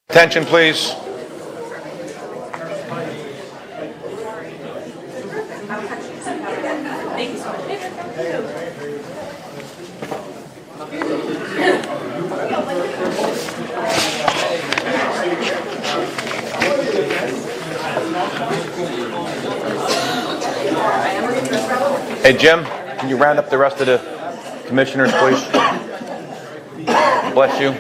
Attention, please. Hey, Jim, can you round up the rest of the commissioners, please? Bless you.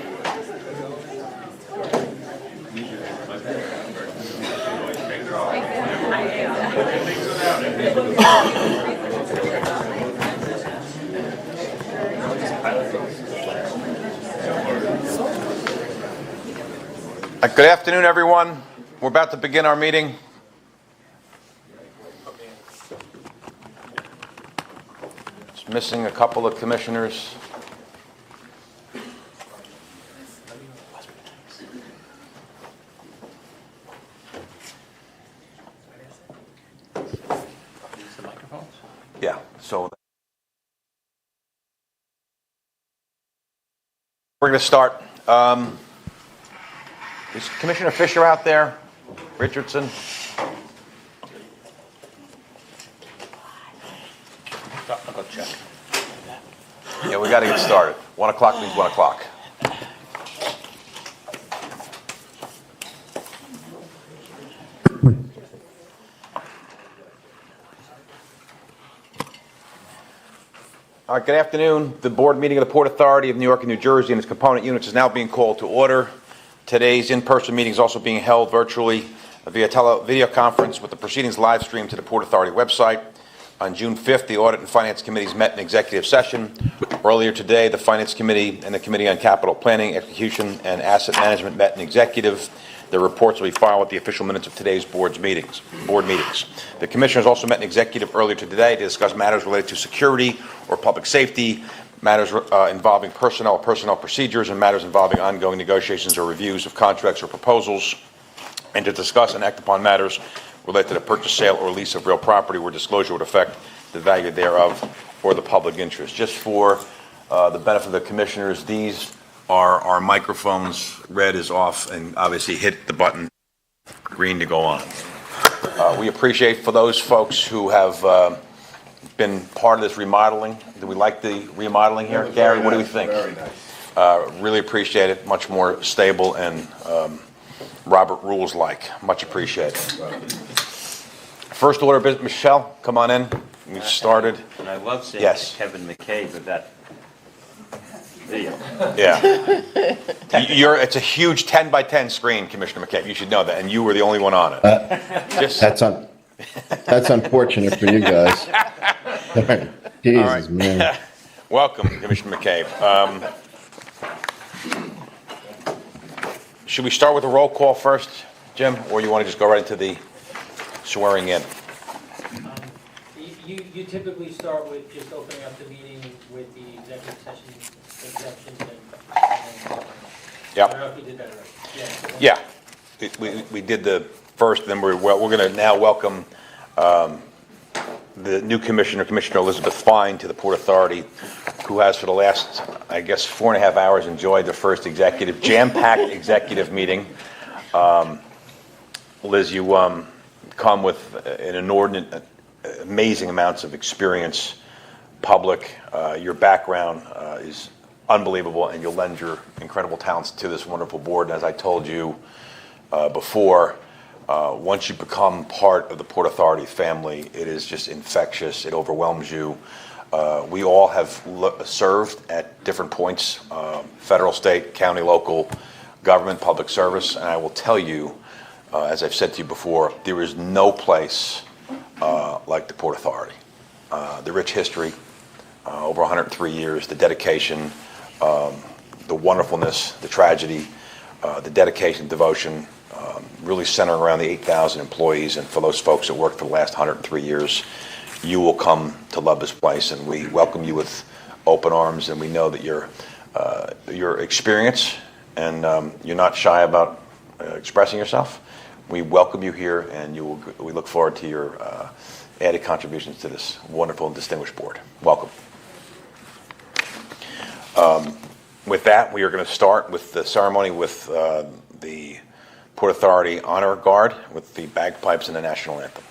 Good afternoon, everyone. We're about to begin our meeting. Just missing a couple of commissioners. Yeah, so we're going to start. Is Commissioner Fisher out there? Richardson? I'll go check. Yeah, we got to get started. 1 o'clock means 1 o'clock. All right, good afternoon. The board meeting of the Port Authority of New York and New Jersey and its component units is now being called to order. Today's in-person meeting is also being held virtually via video conference with the proceedings live streamed to the Port Authority website. On June 5th, the Audit and Finance Committees met in executive session. Earlier today, the Finance Committee and the Committee on Capital Planning, Execution, and Asset Management met in executive. Their reports will be filed with the official minutes of today's board meetings. The Commissioners also met in executive earlier today to discuss matters related to security or public safety, matters involving personnel procedures, and matters involving ongoing negotiations or reviews of contracts or proposals, and to discuss and act upon matters related to the purchase, sale, or lease of real property where disclosure would affect the value thereof or the public interest. Just for the benefit of the commissioners, these are our microphones. Red is off, and obviously hit the button, green to go on. We appreciate for those folks who have been part of this remodeling. Do we like the remodeling here? Gary, what do we think? Very nice. Really appreciate it. Much more stable and Robert Rules-like. Much appreciated. First order of business, Michelle, come on in. We started. And I love seeing Kevin McCabe with that video. Yeah. It's a huge 10 by 10 screen, Commissioner McCabe. You should know that, and you were the only one on it. That's unfortunate for you guys. Jesus, right. Man. Welcome, Commissioner McCabe. Should we start with a roll call first, Jim, or you want to just go right into the swearing in? You typically start with just opening up the meeting with the executive session exceptions and Yep. I don't know if you did that right. Yeah. We did the first, then we're going to now welcome the new commissioner, Commissioner Elizabeth Fine, to the Port Authority, who has for the last, I guess, 4.5 hours enjoyed the first jam-packed executive meeting. Liz, you come with an inordinate, amazing amounts of experience, public. Your background is unbelievable, and you'll lend your incredible talents to this wonderful board. And as I told you before, once you become part of the Port Authority family, it is just infectious. It overwhelms you. We all have served at different points, federal, state, county, local government, public service, and I will tell you, as I've said to you before, there is no place like the Port Authority. The rich history, over 103 years, the dedication, the wonderfulness, the tragedy, the dedication, devotion, really centering around the 8,000 employees, and for those folks that worked for the last 103 years, you will come to love this place, and we welcome you with open arms, and we know that your experience and you're not shy about expressing yourself. We welcome you here, and we look forward to your added contributions to this wonderful and distinguished board. Welcome. With that, we are going to start with the ceremony with the Port Authority Honor Guard with the bagpipes and the national anthem.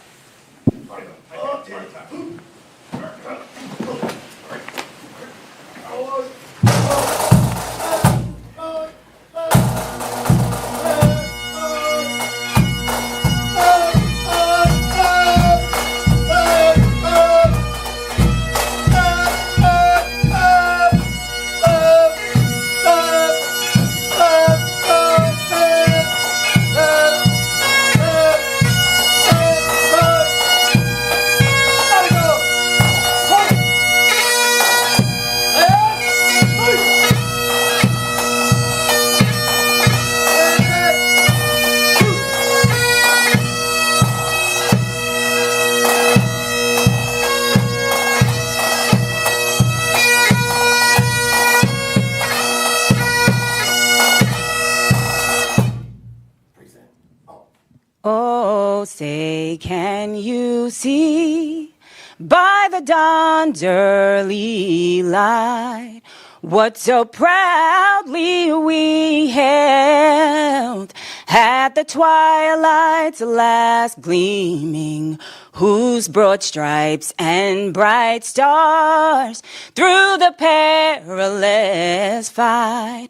Oh, say, can you see by the dawn's early light what so proudly we hailed at the twilight's last gleaming, whose broad stripes and bright stars through the perilous fight,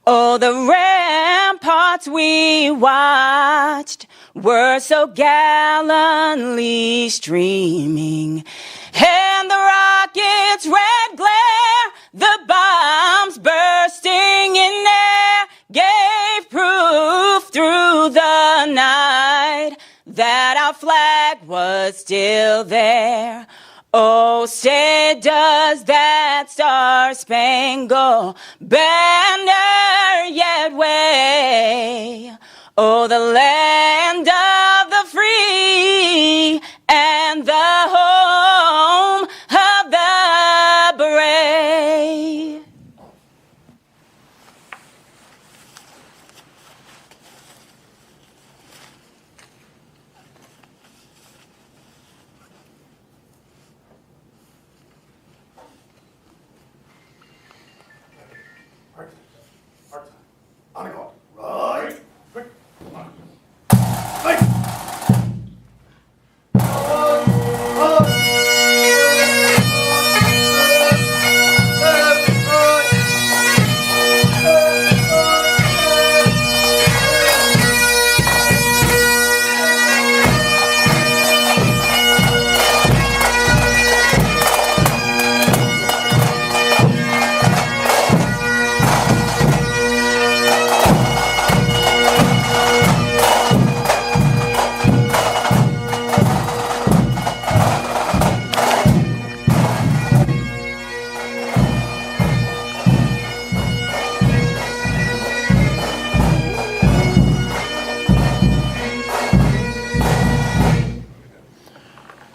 oh, the ramparts we watched were so gallantly streaming, and the rocket's red glare, the bombs bursting in air, gave proof through the night that our flag was still there. Oh, say does that star-spangled banner yet wave? Oh, the land of the free and the home of the brave.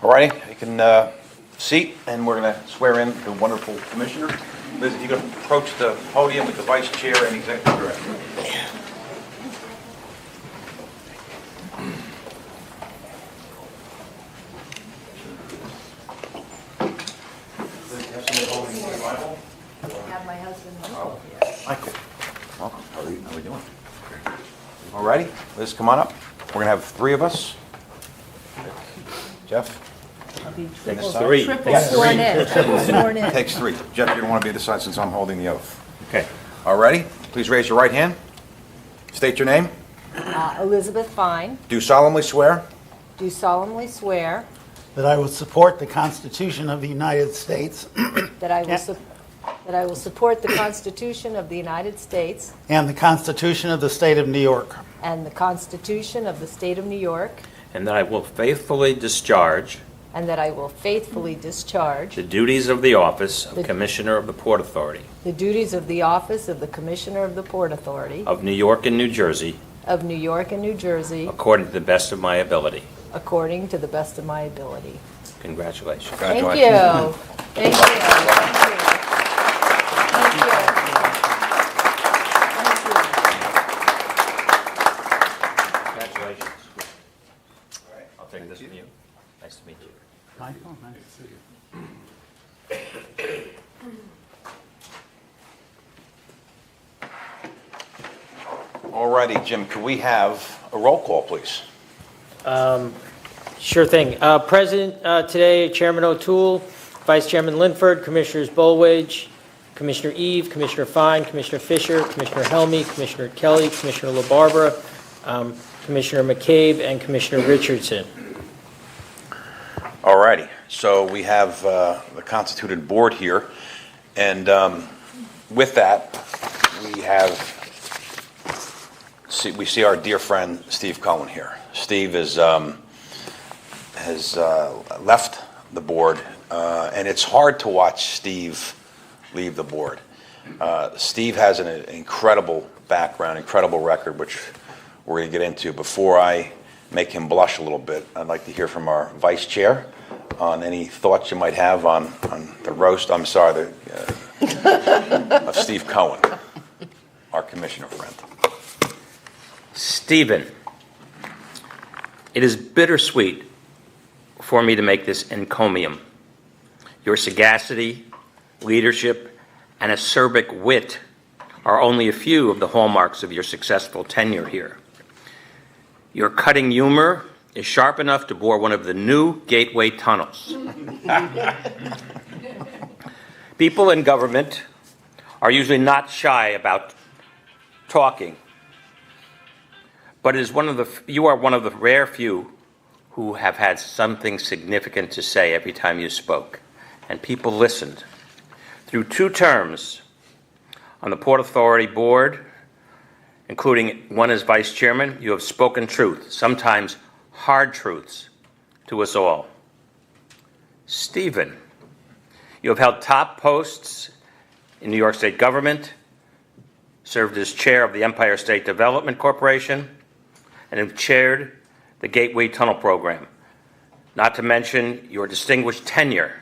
All righty, you can seat, and we're going to swear in the wonderful commissioner. Liz, if you could approach the podium with the vice chair and executive director. Have my husband. Michael, welcome. How are we doing? All righty, Liz, come on up. We're going to have three of us. Jeff? Three. Triple sworn in. Triple sworn in. Takes three. Jeff, you're going to want to be at the side since I'm holding the oath. Okay. All righty, please raise your right hand. State your name. Elizabeth Fine, Do solemnly swear do solemnly swear That I will support the Constitution of the United States that I will support the Constitution of the United States and the Constitution of the State of New York, and the Constitution of the State of New York, And that I will faithfully discharge and that I will faithfully discharge the duties of the office of The- Commissioner of the Port Authority the duties of the office of the Commissioner of the Port Authority of New York and New Jersey of New York and New Jersey according to the best of my ability. according to the best of my ability. Congratulations. Thank you. Thank you. Thank you. Congratulations. I'll take this from you. Nice to meet you. Michael, nice to see you. All Alrighty, Jim, could we have a roll call, please? Sure thing. President today, Chairman O'Toole, Vice Chairman Linford, Commissioners Bolwage, Commissioner Eve, Commissioner Fine, Commissioner Fisher, Commissioner Helmy, Commissioner Kelly, Commissioner LaBarbera, Commissioner McCabe, and Commissioner Richardson. Alrighty, so we have the constituted board here, and with that, we see our dear friend Steve Cohen here. Steve has left the board, and it's hard to watch Steve leave the board. Steve has an incredible background, incredible record, which we're going to get into. Before I make him blush a little bit, I'd like to hear from our vice chair on any thoughts you might have on the roast, of Steve Cohen, our commissioner friend. Stephen, it is bittersweet for me to make this encomium. Your sagacity, leadership, and acerbic wit are only a few of the hallmarks of your successful tenure here. Your cutting humor is sharp enough to bore one of the new gateway tunnels. People in government are usually not shy about talking, but you are one of the rare few who have had something significant to say every time you spoke, and people listened. Through 2 terms on the Port Authority Board, including one as vice chairman, you have spoken truth, sometimes hard truths, to us all. Stephen, you have held top posts in New York State government, served as chair of the Empire State Development Corporation, and have chaired the Gateway Tunnel Program, not to mention your distinguished tenure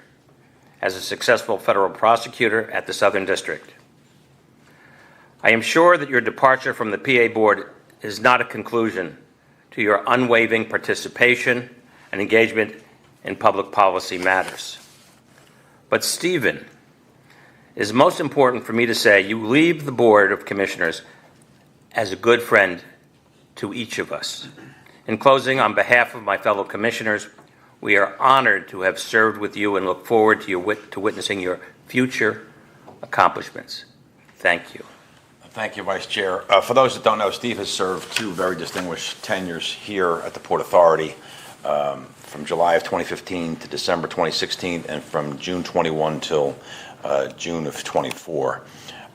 as a successful federal prosecutor at the Southern District. I am sure that your departure from the PA Board is not a conclusion to your unwavering participation and engagement in public policy matters. But Stephen, it is most important for me to say you leave the Board of Commissioners as a good friend to each of us. In closing, on behalf of my fellow commissioners, we are honored to have served with you and look forward to witnessing your future accomplishments. Thank you. Thank you, Vice Chair. For those that don't know, Steve has served 2 very distinguished tenures here at the Port Authority, from July of 2015 to December 2016, and from June 21 till June of 24.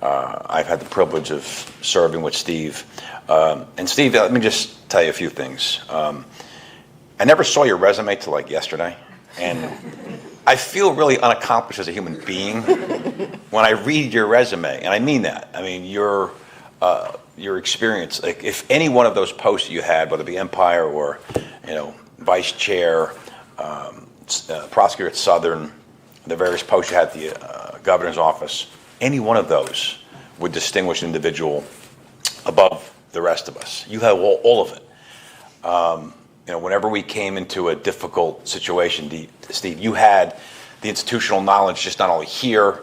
I've had the privilege of serving with Steve. And Steve, let me just tell you a few things. I never saw your resume till like yesterday, and I feel really unaccomplished as a human being when I read your resume, and I mean that. I mean, your experience, like if any one of those posts you had, whether it be Empire or, vice chair, prosecutor at Southern, the various posts you had at the governor's office, any one of those would distinguish an individual above the rest of us. You have all of it. Whenever we came into a difficult situation, Steve, you had the institutional knowledge just not only here,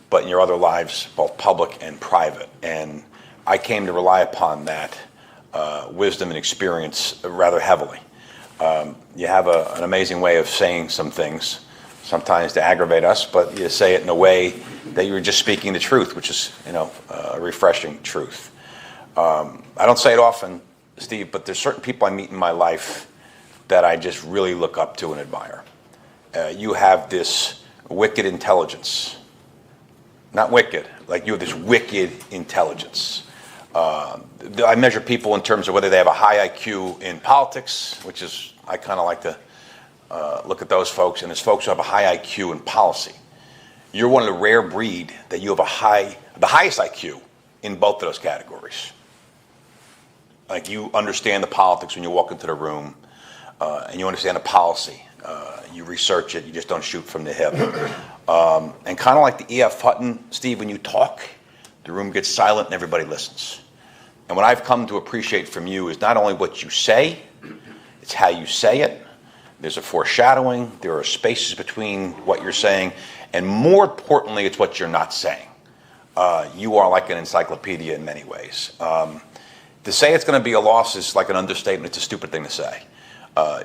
but in your other lives, both public and private. And I came to rely upon that wisdom and experience rather heavily. You have an amazing way of saying some things, sometimes to aggravate us, but you say it in a way that you're just speaking the truth, which is, a refreshing truth. I don't say it often, Steve, but there's certain people I meet in my life that I just really look up to and admire. You have this wicked intelligence. Not wicked, like you have this wicked intelligence. I measure people in terms of whether they have a high IQ in politics, which is, I kind of like to look at those folks, and there's folks who have a high IQ in policy. You're one of the rare breed that you have the highest IQ in both of those categories. Like you understand the politics when you walk into the room, and you understand the policy. You research it, you just don't shoot from the hip. And kind of like the E.F. Hutton, Steve, when you talk, the room gets silent and everybody listens. And what I've come to appreciate from you is not only what you say, it's how you say it. There's a foreshadowing, there are spaces between what you're saying, and more importantly, it's what you're not saying. You are like an encyclopedia in many ways. To say it's going to be a loss is like an understatement. It's a stupid thing to say.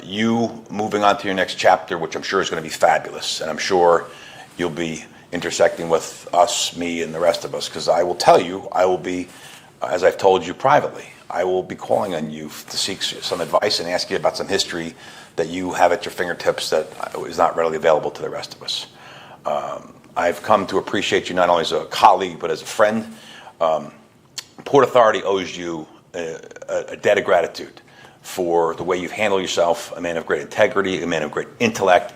You moving on to your next chapter, which I'm sure is going to be fabulous, and I'm sure you'll be intersecting with us, me, and the rest of us, because I will tell you, I will be, as I've told you privately, I will be calling on you to seek some advice and ask you about some history that you have at your fingertips that is not readily available to the rest of us. I've come to appreciate you not only as a colleague, but as a friend. Port Authority owes you a debt of gratitude for the way you've handled yourself, a man of great integrity, a man of great intellect.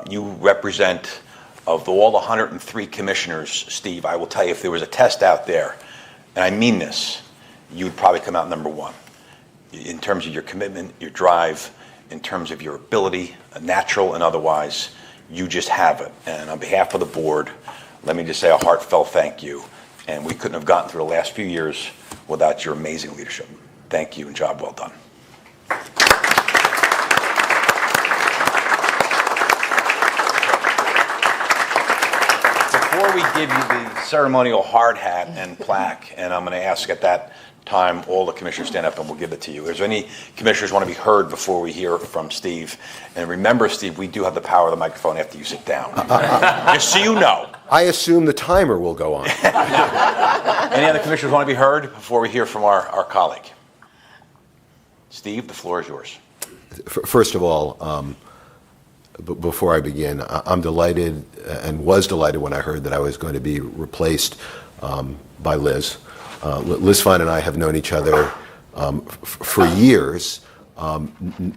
You represent, of all the 103 commissioners, Steve, I will tell you, if there was a test out there, and I mean this, you would probably come out number one in terms of your commitment, your drive, in terms of your ability, natural and otherwise. You just have it. And on behalf of the board, let me just say a heartfelt thank you. And we couldn't have gotten through the last few years without your amazing leadership. Thank you and job well done. Before we give you the ceremonial hard hat and plaque, and I'm going to ask at that time all the commissioners stand up and we'll give it to you. Is there any commissioners want to be heard before we hear from Steve? And remember, Steve, we do have the power of the microphone after you sit down. Just so you know. I assume the timer will go on. Any other commissioners want to be heard before we hear from our colleague? Steve, the floor is yours. First of all, before I begin, I'm delighted and was delighted when I heard that I was going to be replaced by Liz. Liz Fine and I have known each other for years,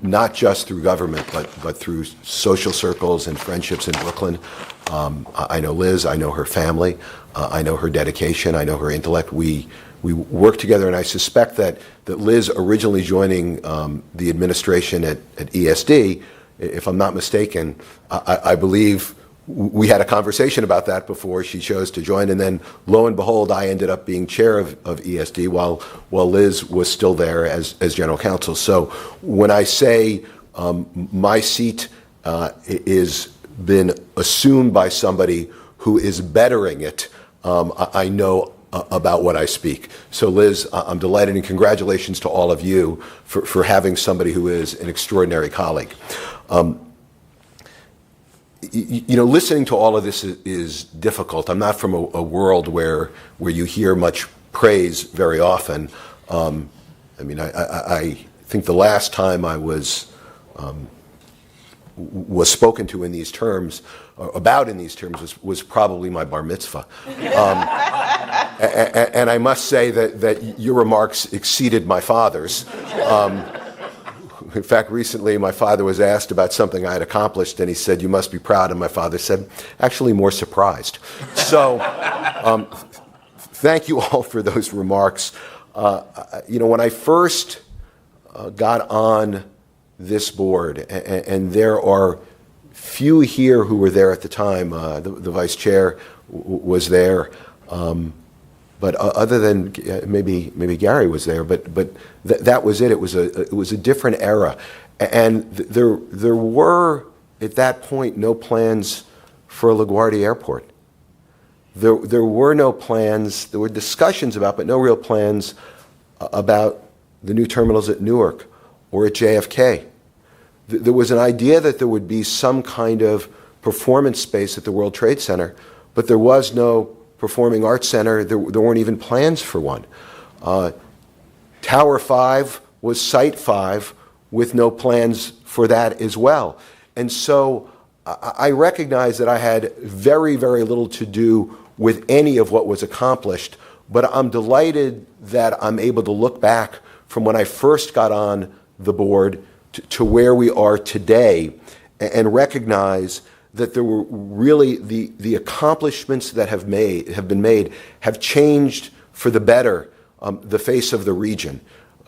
not just through government, but through social circles and friendships in Brooklyn. I know Liz, I know her family, I know her dedication, I know her intellect. We work together, and I suspect that Liz originally joining the administration at ESD, if I'm not mistaken, I believe we had a conversation about that before she chose to join, and then lo and behold, I ended up being chair of ESD while Liz was still there as general counsel. So when I say my seat is been assumed by somebody who is bettering it, I know about what I speak. So Liz, I'm delighted, and congratulations to all of you for having somebody who is an extraordinary colleague. Listening to all of this is difficult. I'm not from a world where you hear much praise very often. I think the last time I was spoken to in these terms, was probably my bar mitzvah. And I must say that your remarks exceeded my father's. In fact, recently my father was asked about something I had accomplished, and he said, "You must be proud." And my father said, "Actually, more surprised." So thank you all for those remarks. When I first got on this board, and there are few here who were there at the time, the vice chair was there, but other than maybe Gary was there, but that was it. It was a different era, and there were at that point no plans for LaGuardia Airport. There were no plans. There were discussions about, but no real plans about the new terminals at Newark or at JFK. There was an idea that there would be some kind of performance space at the World Trade Center, but there was no performing arts center. There weren't even plans for one. Tower 5 was Site 5 with no plans for that as well. And so I recognize that I had very, very little to do with any of what was accomplished, but I'm delighted that I'm able to look back from when I first got on the board to where we are today and recognize that there were really the accomplishments that have been made have changed for the better the face of the region.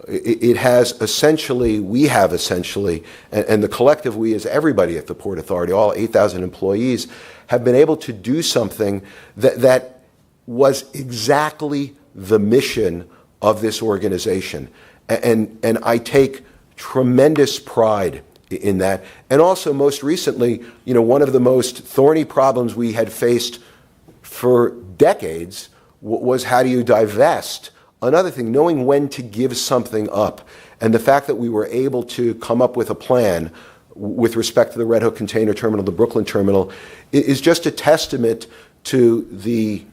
We have essentially, and the collective we is everybody at the Port Authority, all 8,000 employees, have been able to do something that was exactly the mission of this organization. And I take tremendous pride in that. And also, most recently, one of the most thorny problems we had faced for decades was how do you divest another thing, knowing when to give something up, and the fact that we were able to come up with a plan with respect to the Red Hook Container Terminal, the Brooklyn Terminal, is just a testament to the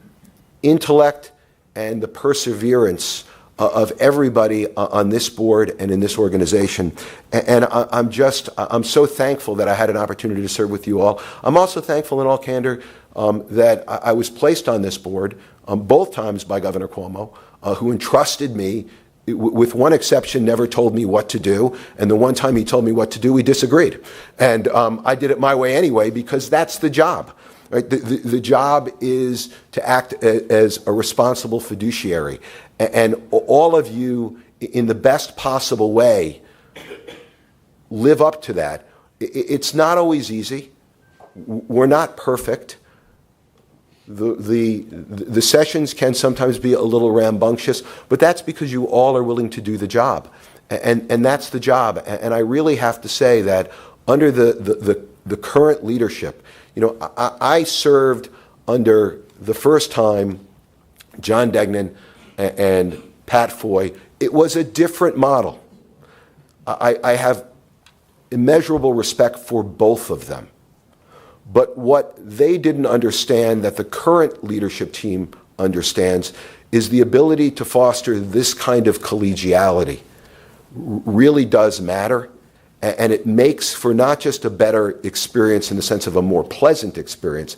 intellect and the perseverance of everybody on this board and in this organization. And I'm so thankful that I had an opportunity to serve with you all. I'm also thankful in all candor that I was placed on this board both times by Governor Cuomo, who entrusted me, with one exception, never told me what to do. And the one time he told me what to do, we disagreed. And I did it my way anyway, because that's the job. Right? The job is to act as a responsible fiduciary. And all of you, in the best possible way, live up to that. It's not always easy. We're not perfect. The sessions can sometimes be a little rambunctious, but that's because you all are willing to do the job. And that's the job. And I really have to say that under the current leadership, you know, I served under the first time John Degnan and Pat Foy. It was a different model. I have immeasurable respect for both of them. But what they didn't understand that the current leadership team understands is the ability to foster this kind of collegiality really does matter. And it makes for not just a better experience in the sense of a more pleasant experience,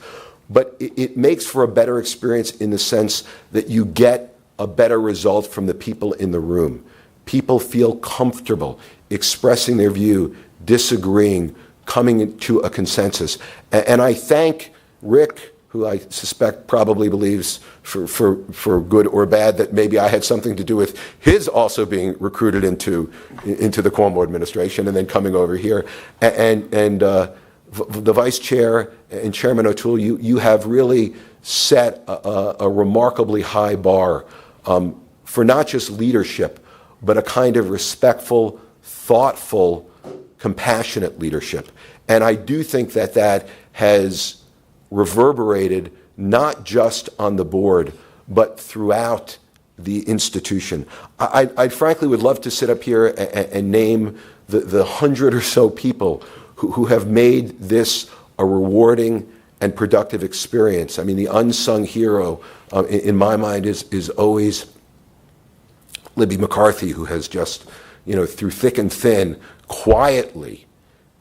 but it makes for a better experience in the sense that you get a better result from the people in the room. People feel comfortable expressing their view, disagreeing, coming to a consensus. And I thank Rick, who I suspect probably believes for good or bad that maybe I had something to do with his also being recruited into the Cuomo administration and then coming over here. And the Vice Chair and Chairman O'Toole, you have really set a remarkably high bar for not just leadership, but a kind of respectful, thoughtful, compassionate leadership. And I do think that that has reverberated not just on the board, but throughout the institution. I frankly would love to sit up here and name the 100 or so people who have made this a rewarding and productive experience. I mean, the unsung hero in my mind is always Libby McCarthy, who has just, you know, through thick and thin, quietly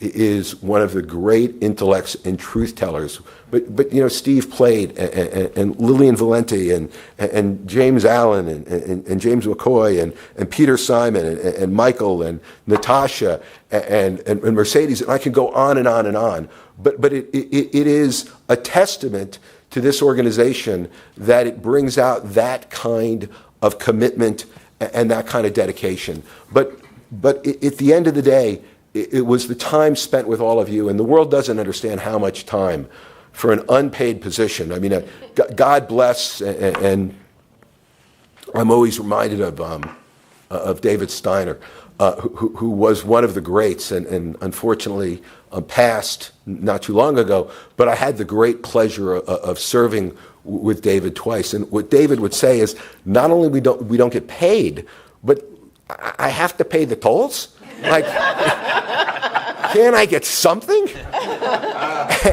is one of the great intellects and truth tellers. But you know, Steve Plate and Lillian Valenti and James Allen and James McCoy and Peter Simon and Michael and Natasha and Mercedes, and I can go on and on and on. But it is a testament to this organization that it brings out that kind of commitment and that kind of dedication. But at the end of the day, it was the time spent with all of you, and the world doesn't understand how much time for an unpaid position. I mean, God bless, and I'm always reminded of David Steiner, who was one of the greats, and unfortunately passed not too long ago. But I had the great pleasure of serving with David twice, and what David would say is, not only we don't get paid, but I have to pay the tolls. Like, can I get something?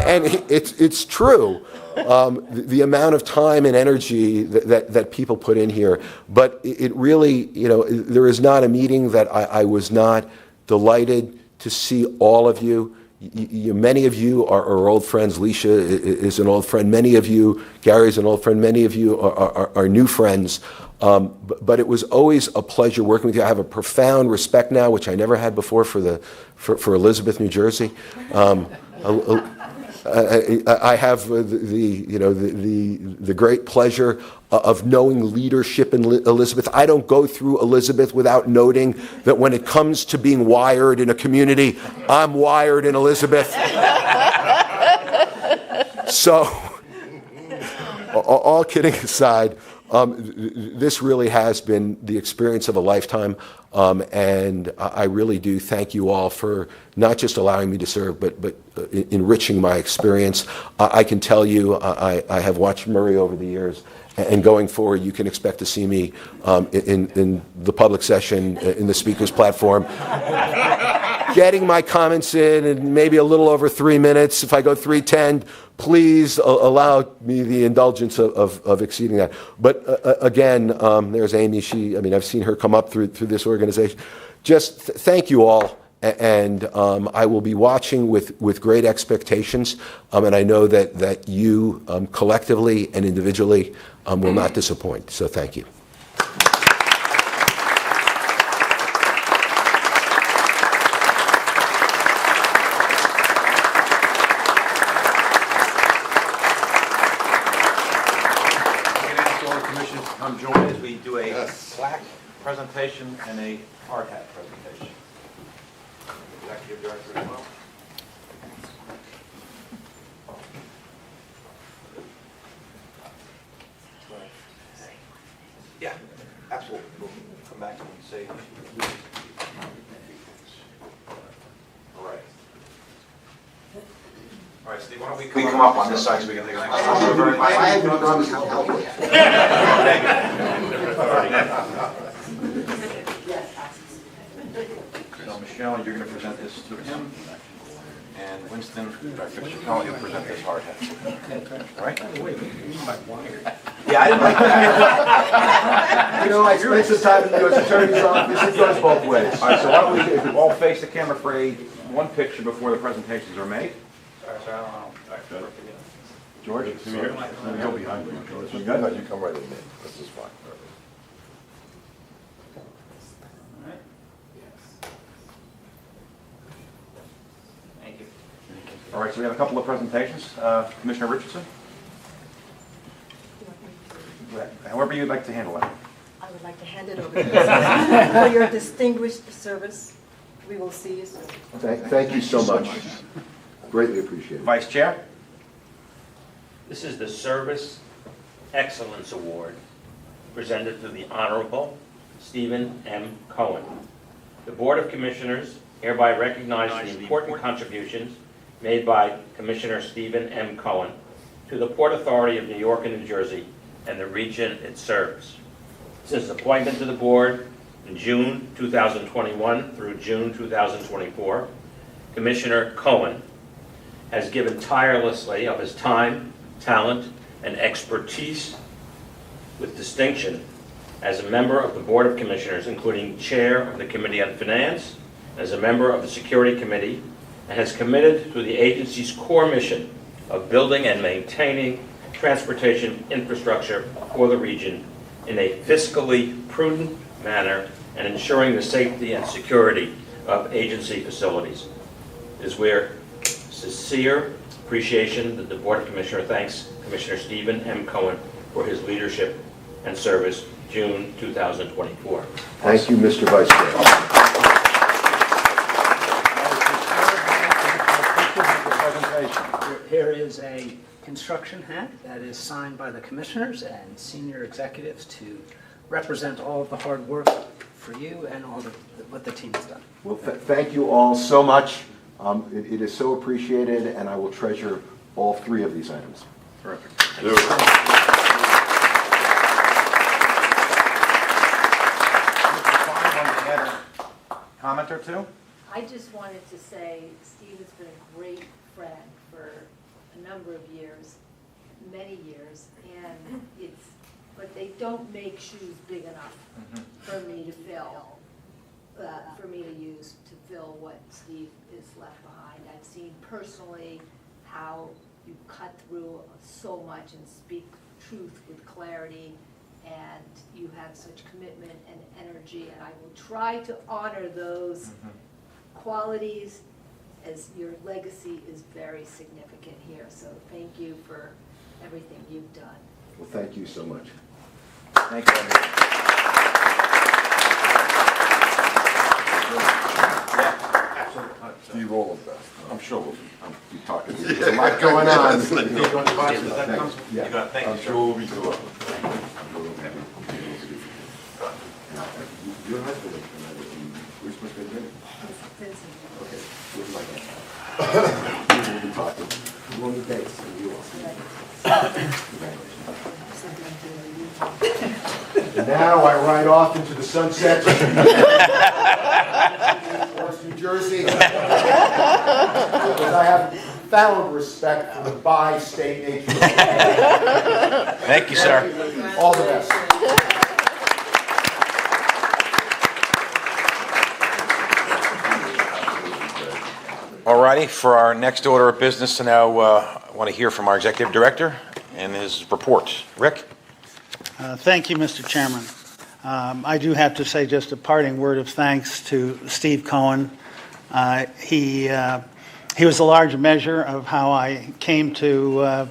And it's true. The amount of time and energy that people put in here, but it really, you know, there is not a meeting that I was not delighted to see all of you. Many of you are old friends. Leisha is an old friend. Many of you, Gary's an old friend. Many of you are new friends. But it was always a pleasure working with you. I have a profound respect now, which I never had before, for Elizabeth, New Jersey. I have the great pleasure of knowing leadership in Elizabeth. I don't go through Elizabeth without noting that when it comes to being wired in a community, I'm wired in Elizabeth. So, all kidding aside, This really has been the experience of a lifetime, and I really do thank you all for not just allowing me to serve, but enriching my experience. I can tell you, I have watched Murray over the years, and going forward, you can expect to see me in the public session, in the speaker's platform, getting my comments in maybe a little over 3 minutes. If I go 3:10, please allow me the indulgence of exceeding that. But again, there's Amy. I've seen her come up through this organization. Just thank you all. And I will be watching with great expectations, and I know that you collectively and individually will not disappoint. So thank you. Come join as we do a plaque presentation and a hard hat presentation. Executive Director as well. Yeah, absolutely. We'll come back and say. All right. All right, Steve, why don't we come up on this side so we can take a nice photo? I have no promise to help you. So Michelle, you're going to present this to him, and Winston, Dr. Chappelle, you'll present this hard hat. All right? Yeah, I didn't like that. I spent some time in the U.S. Attorney's Office. It goes both ways. All right, so why don't we, if we all face the camera for one picture before the presentations are made? George, here. Go behind you, George. You guys, you come right in there. This is fine. Thank you. All right, so we have a couple of presentations. Commissioner Richardson? However you'd like to handle it. I would like to hand it over to you for your distinguished service. We will see you soon. Thank you so much. Greatly appreciated. Vice Chair? This is the Service Excellence Award presented to the Honorable Stephen M. Cohen. The Board of Commissioners hereby recognizes the important contributions made by Commissioner Stephen M. Cohen to the Port Authority of New York and New Jersey and the region it serves. Since appointment to the board in June 2021 through June 2024, Commissioner Cohen has given tirelessly of his time, talent, and expertise with distinction as a member of the Board of Commissioners, including Chair of the Committee on Finance, as a member of the Security Committee, and has committed to the agency's core mission of building and maintaining transportation infrastructure for the region in a fiscally prudent manner and ensuring the safety and security of agency facilities. It is with sincere appreciation that the Board of Commissioners thanks Commissioner Stephen M. Cohen for his leadership and service, June 2024. Thank you, Mr. Vice Chair. Here is a construction hat that is signed by the commissioners and senior executives to represent all of the hard work for you and all what the team has done. Well, thank you all so much. It is so appreciated, and I will treasure all three of these items. Terrific. Comment or two? I just wanted to say Steve has been a great friend for a number of years, many years, and but they don't make shoes big enough for me to fill, for me to use to fill what Steve is left behind. I've seen personally how you cut through so much and speak truth with clarity, and you have such commitment and energy, and I will try to honor those qualities, as your legacy is very significant here. So thank you for everything you've done. Well, thank you so much. Thank you. Yeah, absolutely. Steve, all of that. I'm sure we'll be talking to you. There's a lot going on. You got, thank you, I'm sir. sure we'll be doing it. Your husband is we're supposed to be ready. Okay, where's my hand? We'll be talking. You want me dates, and you also. And now I ride off into the sunset. Towards New Jersey. Because I have found respect for the bi-state nature. Thank you, sir. All the best. All righty, for our next order of business, now I want to hear from our executive director and his report. Rick? Thank you, Mr. Chairman. I do have to say just a parting word of thanks to Steve Cohen. He was a large measure of how I came to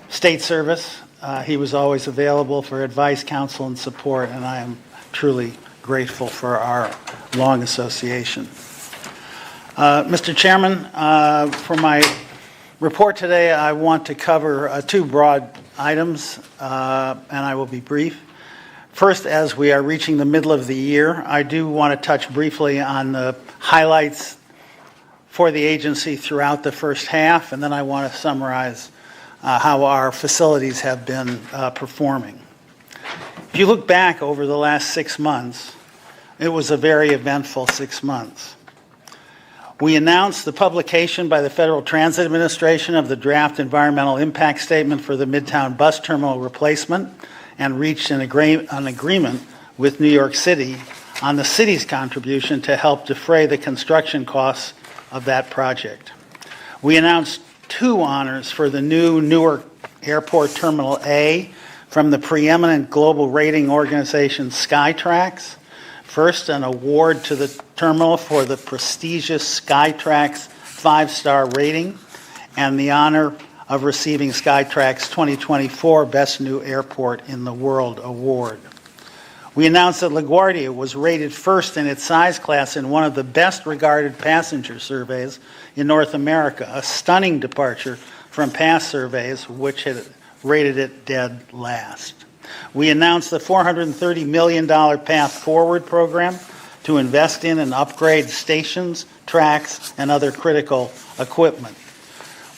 state service. He was always available for advice, counsel, and support, and I am truly grateful for our long association. Mr. Chairman, for my report today, I want to cover two broad items, and I will be brief. First, as we are reaching the middle of the year, I do want to touch briefly on the highlights for the agency throughout the first half, and then I want to summarize how our facilities have been performing. If you look back over the last 6 months, it was a very eventful 6 months. We announced the publication by the Federal Transit Administration of the draft environmental impact statement for the Midtown Bus Terminal replacement and reached an agreement with New York City on the city's contribution to help defray the construction costs of that project. We announced 2 honors for the new Newark Airport Terminal A from the preeminent global rating organization Skytrax. First, an award to the terminal for the prestigious Skytrax 5-star rating and the honor of receiving Skytrax 2024 Best New Airport in the World award. We announced that LaGuardia was rated first in its size class in one of the best regarded passenger surveys in North America, a stunning departure from past surveys which had rated it dead last. We announced the $430 million Path Forward program to invest in and upgrade stations, tracks, and other critical equipment.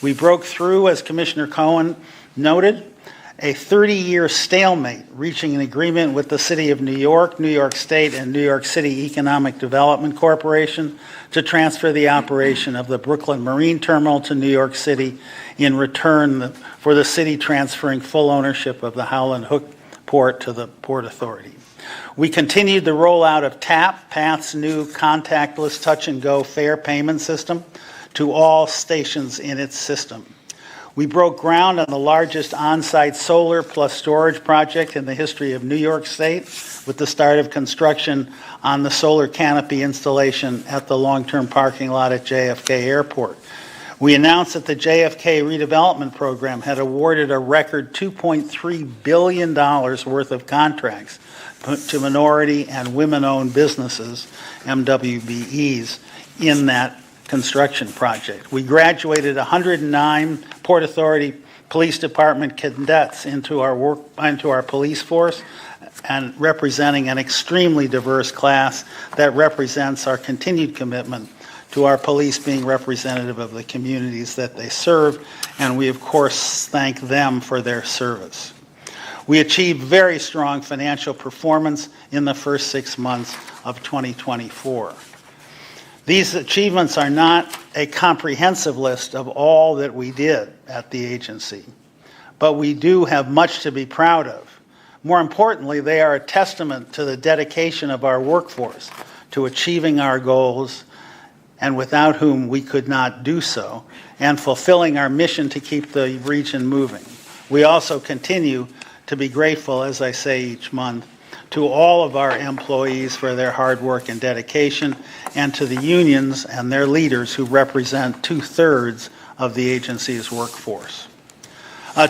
We broke through, as Commissioner Cohen noted, a 30-year stalemate, reaching an agreement with the City of New York, New York State, and New York City Economic Development Corporation to transfer the operation of the Brooklyn Marine Terminal to New York City in return for the city transferring full ownership of the Howland Hook Port to the Port Authority. We continued the rollout of TAP, Path's new contactless touch-and-go fare payment system, to all stations in its system. We broke ground on the largest on-site solar plus storage project in the history of New York State with the start of construction on the solar canopy installation at the long-term parking lot at JFK Airport. We announced that the JFK redevelopment program had awarded a record $2.3 billion worth of contracts to minority and women-owned businesses, MWBEs, in that construction project. We graduated 109 Port Authority Police Department cadets into our police force, and representing an extremely diverse class that represents our continued commitment to our police being representative of the communities that they serve, and we of course thank them for their service. We achieved very strong financial performance in the first 6 months of 2024. These achievements are not a comprehensive list of all that we did at the agency, but we do have much to be proud of. More importantly, they are a testament to the dedication of our workforce to achieving our goals, and without whom we could not do so, and fulfilling our mission to keep the region moving. We also continue to be grateful, as I say each month, to all of our employees for their hard work and dedication, and to the unions and their leaders who represent 2/3 of the agency's workforce.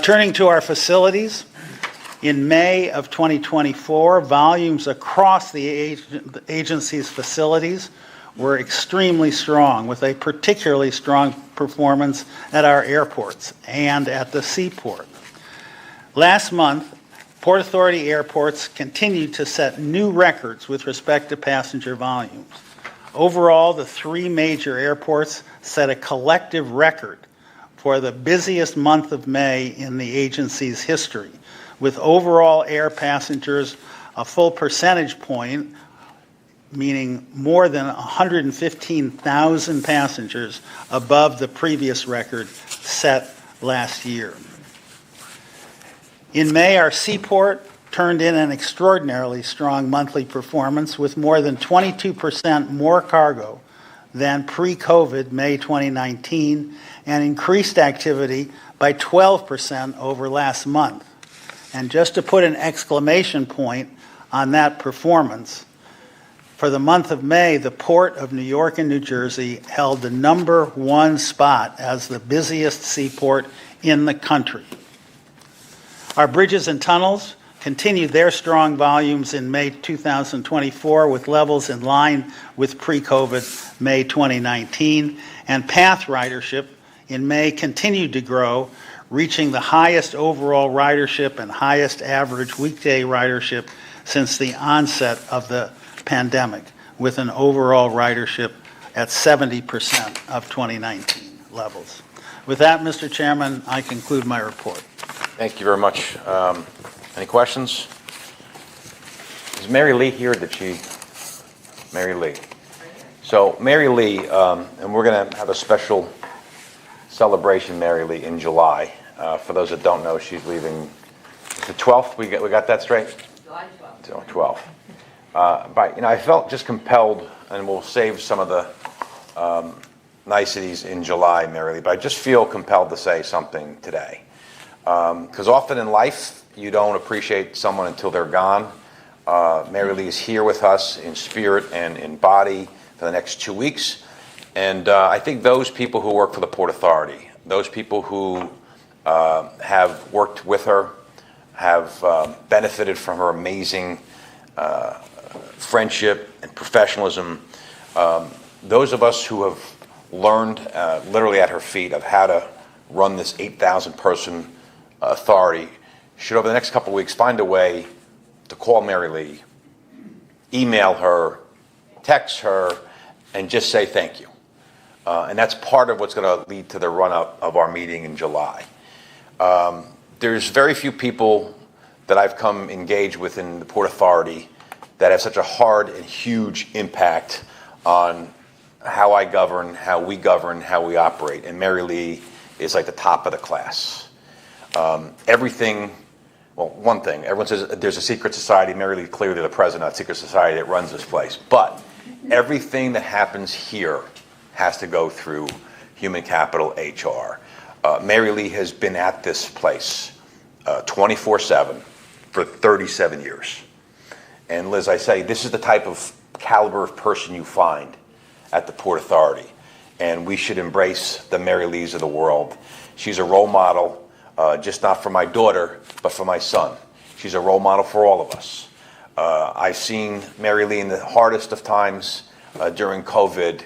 Turning to our facilities, in May of 2024, volumes across the agency's facilities were extremely strong, with a particularly strong performance at our airports and at the seaport. Last month, Port Authority airports continue to set new records with respect to passenger volumes. Overall, the three major airports set a collective record for the busiest month of May in the agency's history, with overall air passengers a full percentage point, meaning more than 115,000 passengers above the previous record set last year. In May, our seaport turned in an extraordinarily strong monthly performance with more than 22% more cargo than pre-COVID May 2019 and increased activity by 12% over last month. And just to put an exclamation point on that performance, for the month of May, the Port of New York and New Jersey held the #1 spot as the busiest seaport in the country. Our bridges and tunnels continued their strong volumes in May 2024 with levels in line with pre-COVID May 2019, and path ridership in May continued to grow, reaching the highest overall ridership and highest average weekday ridership since the onset of the pandemic, with an overall ridership at 70% of 2019 levels. With that, Mr. Chairman, I conclude my report. Thank you very much. Any questions? Is Mary Lee here? Did she? Mary Lee. So Mary Lee, and we're going to have a special celebration, Mary Lee, in July. For those that don't know, she's leaving the 12th. We got that straight? July 12th. So 12th. But I felt just compelled, and we'll save some of the niceties in July, Mary Lee, but I just feel compelled to say something today. Because often in life, you don't appreciate someone until they're gone. Mary Lee is here with us in spirit and in body for the next 2 weeks. And I think those people who work for the Port Authority, those people who have worked with her, have benefited from her amazing friendship and professionalism, those of us who have learned literally at her feet of how to run this 8,000 person authority should over the next couple of weeks find a way to call Mary Lee, email her, text her, and just say thank you. And that's part of what's going to lead to the run-up of our meeting in July. There's very few people that I've come engaged with in the Port Authority that have such a hard and huge impact on how I govern, how we operate. And Mary Lee is like the top of the class. One thing, everyone says there's a secret society. Mary Lee clearly the president of that secret society that runs this place. But everything that happens here has to go through Human Capital HR. Mary Lee has been at this place 24/7 for 37 years. And Liz, I say, this is the type of caliber of person you find at the Port Authority. And we should embrace the Mary Lees of the world. She's a role model, just not for my daughter, but for my son. She's a role model for all of us. I've seen Mary Lee in the hardest of times during COVID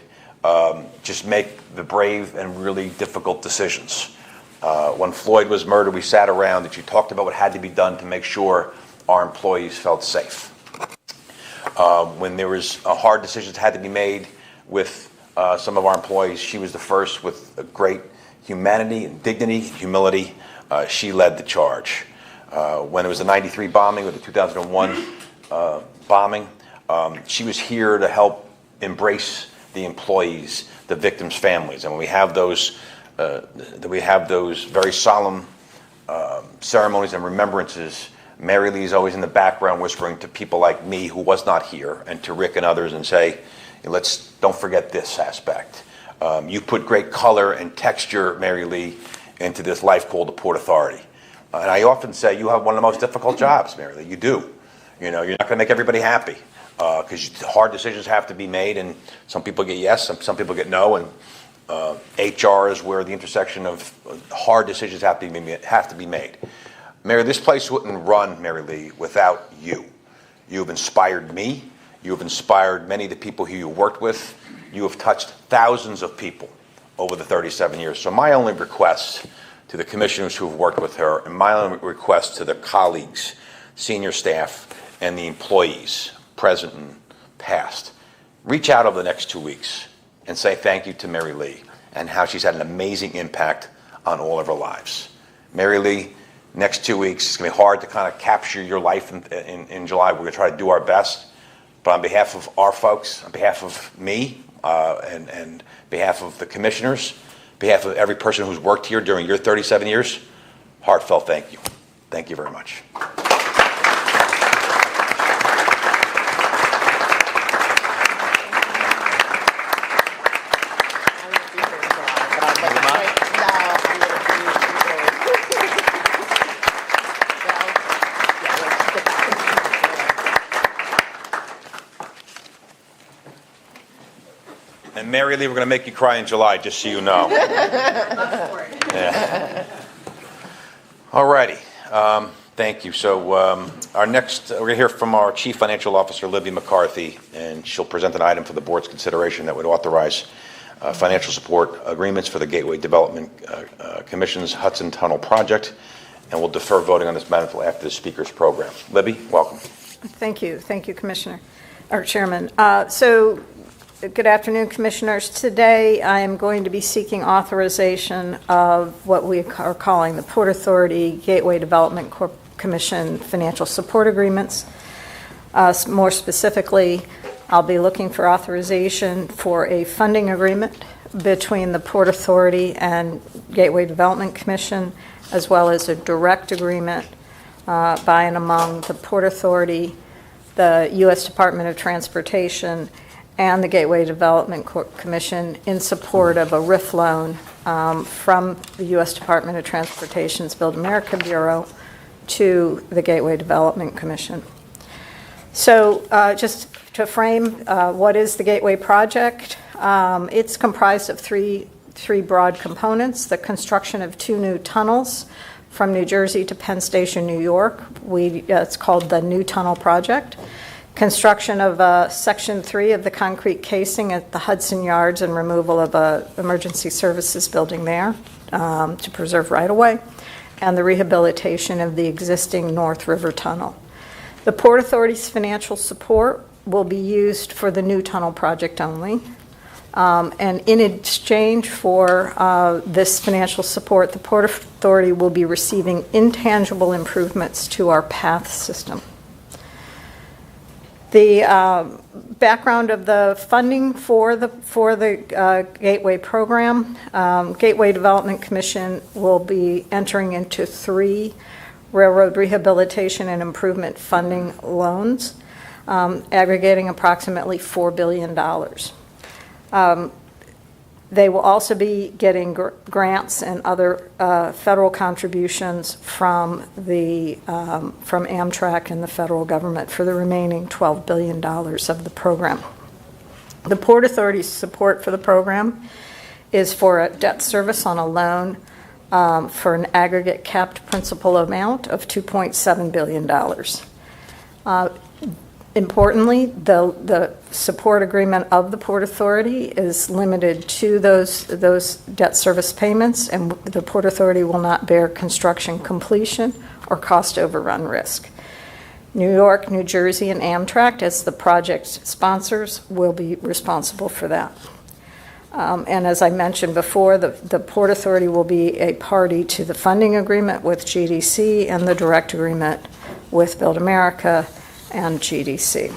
just make the brave and really difficult decisions. When Floyd was murdered, we sat around and she talked about what had to be done to make sure our employees felt safe. When there was hard decisions that had to be made with some of our employees, she was the first with a great humanity and dignity, humility. She led the charge. When it was the 93 bombing or the 2001 bombing, she was here to help embrace the employees, the victims' families. And when we have those very solemn ceremonies and remembrances, Mary Lee is always in the background whispering to people like me who was not here and to Rick and others and say, don't forget this aspect. You put great color and texture, Mary Lee, into this life called the Port Authority. And I often say you have one of the most difficult jobs, Mary Lee. You do. You're not going to make everybody happy because hard decisions have to be made, and some people get yes, some people get no, and HR is where the intersection of hard decisions have to be made. Mary, this place wouldn't run, Mary Lee, without you. You have inspired me. You have inspired many of the people who you worked with. You have touched thousands of people over the 37 years. So my only request to the commissioners who have worked with her, and my only request to the colleagues senior staff, and the employees, present and past, reach out over the next 2 weeks and say thank you to Mary Lee and how she's had an amazing impact on all of our lives. Mary Lee, next 2 weeks, it's going to be hard to kind of capture your life in July. We're going to try to do our best. But on behalf of our folks, on behalf of me, and behalf of the commissioners, behalf of every person who's worked here during your 37 years, heartfelt thank you. Thank you very much. And Mary Lee, we're going to make you cry in July, just so you know. Yeah. All righty. Thank you. So our next, we're going to hear from our Chief Financial Officer, Libby McCarthy, and she'll present an item for the board's consideration that would authorize financial support agreements for the Gateway Development Commission's Hudson Tunnel project, and we'll defer voting on this matter until after the speaker's program. Libby, welcome. Thank you. Thank you, Commissioner, or Chairman. Good afternoon, Commissioners. Today, I am going to be seeking authorization of what we are calling the Port Authority Gateway Development Commission financial support agreements. More specifically, I'll be looking for authorization for a funding agreement between the Port Authority and Gateway Development Commission, as well as a direct agreement by and among the Port Authority, the U.S. Department of Transportation, and the Gateway Development Commission in support of a RIF loan from the U.S. Department of Transportation's Build America Bureau to the Gateway Development Commission. So just to frame what is the Gateway project, it's comprised of three broad components: the construction of 2 new tunnels from New Jersey to Penn Station, New York. It's called the New Tunnel Project. Construction of Section 3 of the concrete casing at the Hudson Yards and removal of a emergency services building there to preserve right-of-way, and the rehabilitation of the existing North River Tunnel. The Port Authority's financial support will be used for the New Tunnel project only. And in exchange for this financial support, the Port Authority will be receiving intangible improvements to our PATH system. The background of the funding for the Gateway program: Gateway Development Commission will be entering into 3 railroad rehabilitation and improvement funding loans, aggregating approximately $4 billion. They will also be getting grants and other federal contributions from Amtrak and the federal government for the remaining $12 billion of the program. The Port Authority's support for the program is for a debt service on a loan for an aggregate capped principal amount of $2.7 billion. Importantly, the support agreement of the Port Authority is limited to those debt service payments, and the Port Authority will not bear construction completion or cost overrun risk. New York, New Jersey, and Amtrak, as the project sponsors, will be responsible for that. And as I mentioned before, the Port Authority will be a party to the funding agreement with GDC and the direct agreement with Build America and GDC.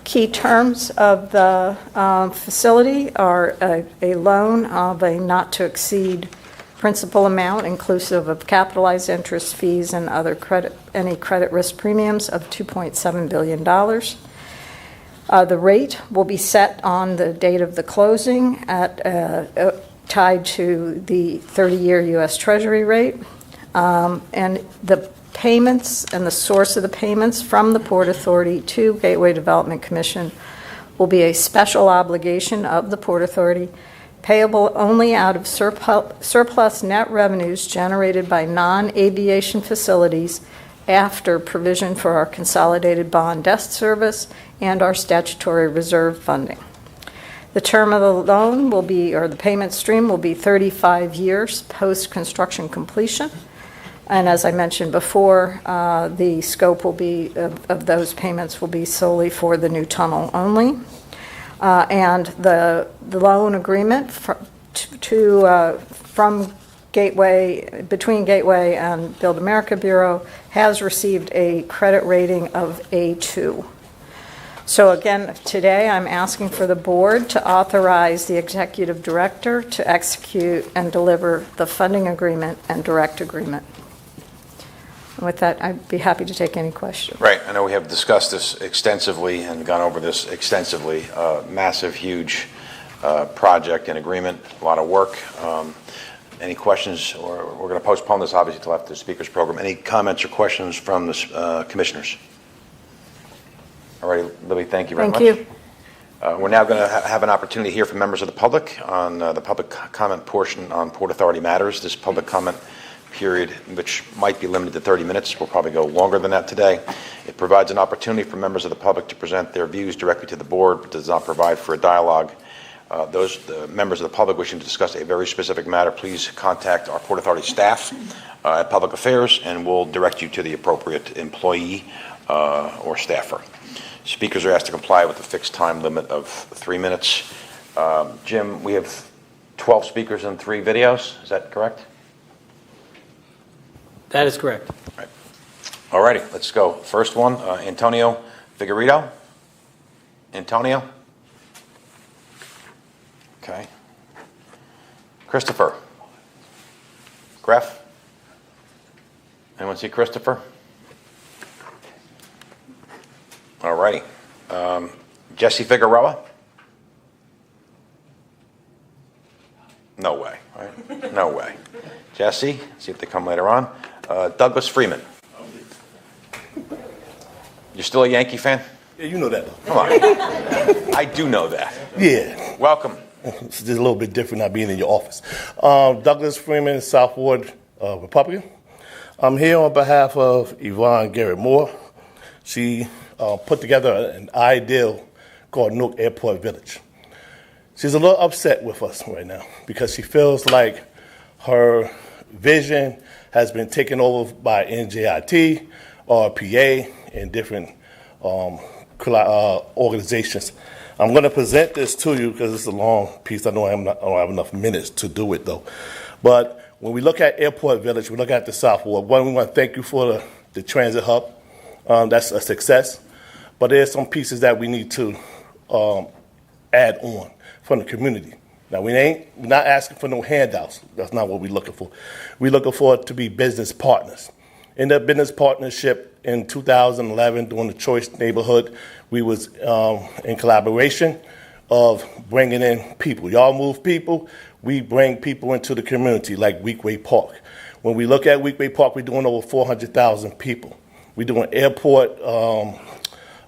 Key terms of the facility are a loan of a not-to-exceed principal amount, inclusive of capitalized interest, fees, and any credit risk premiums of $2.7 billion. The rate will be set on the date of the closing tied to the 30-year U.S. Treasury rate, and the payments and the source of the payments from the Port Authority to Gateway Development Commission will be a special obligation of the Port Authority, payable only out of surplus net revenues generated by non-aviation facilities after provision for our consolidated bond debt service and our statutory reserve funding. The term of the loan will be, or the payment stream will be 35 years post-construction completion. And as I mentioned before, the scope will be, of those payments will be solely for the new tunnel only. And the loan agreement from Gateway, between Gateway and Build America Bureau has received a credit rating of A2. So again, today I'm asking for the board to authorize the executive director to execute and deliver the funding agreement and direct agreement. And with that, I'd be happy to take any questions. Right, I know we have discussed this extensively and gone over this extensively. Massive, huge project and agreement, a lot of work. Any questions, or we're going to postpone this obviously till after the speakers program. Any comments or questions from the commissioners? All right, Libby, thank you very much. Thank you. We're now going to have an opportunity to hear from members of the public on the public comment portion on Port Authority matters. This public comment period, which might be limited to 30 minutes, will probably go longer than that today. It provides an opportunity for members of the public to present their views directly to the board, but does not provide for a dialogue. Those members of the public wishing to discuss a very specific matter, please contact our Port Authority staff at Public Affairs, and we'll direct you to the appropriate employee or staffer. Speakers are asked to comply with the fixed time limit of 3 minutes. Jim, we have 12 speakers and 3 videos. Is that correct? That is correct. All righty, let's go. First one, Antonio Figueredo. Antonio? Okay. Christopher? Greff? Anyone see Christopher? All righty. Jesse Figueroa? No way, right? No way. Jesse, see if they come later on. Douglas Freeman. You're still a Yankee fan? Yeah, you know that, though. Come on. I do know that. Yeah. Welcome. It's just a little bit different not being in your office. Douglas Freeman, South Ward Republican. I'm here on behalf of Yvonne Garrett Moore. She put together an ideal called Newark Airport Village. She's a little upset with us right now because she feels like her vision has been taken over by NJIT, RPA, and different organizations. I'm going to present this to you because it's a long piece. I don't have enough minutes to do it, though. But when we look at Airport Village, we look at the South Ward. One, we want to thank you for the transit hub. That's a success. But there's some pieces that we need to add on from the community. Now, we're not asking for no handouts. That's not what we're looking for. We're looking for it to be business partners. In the business partnership in 2011, during the Choice neighborhood, we was in collaboration of bringing in people. Y'all move people, we bring people into the community, like Weekway Park. When we look at Weekway Park, we're doing over 400,000 people. We're doing airport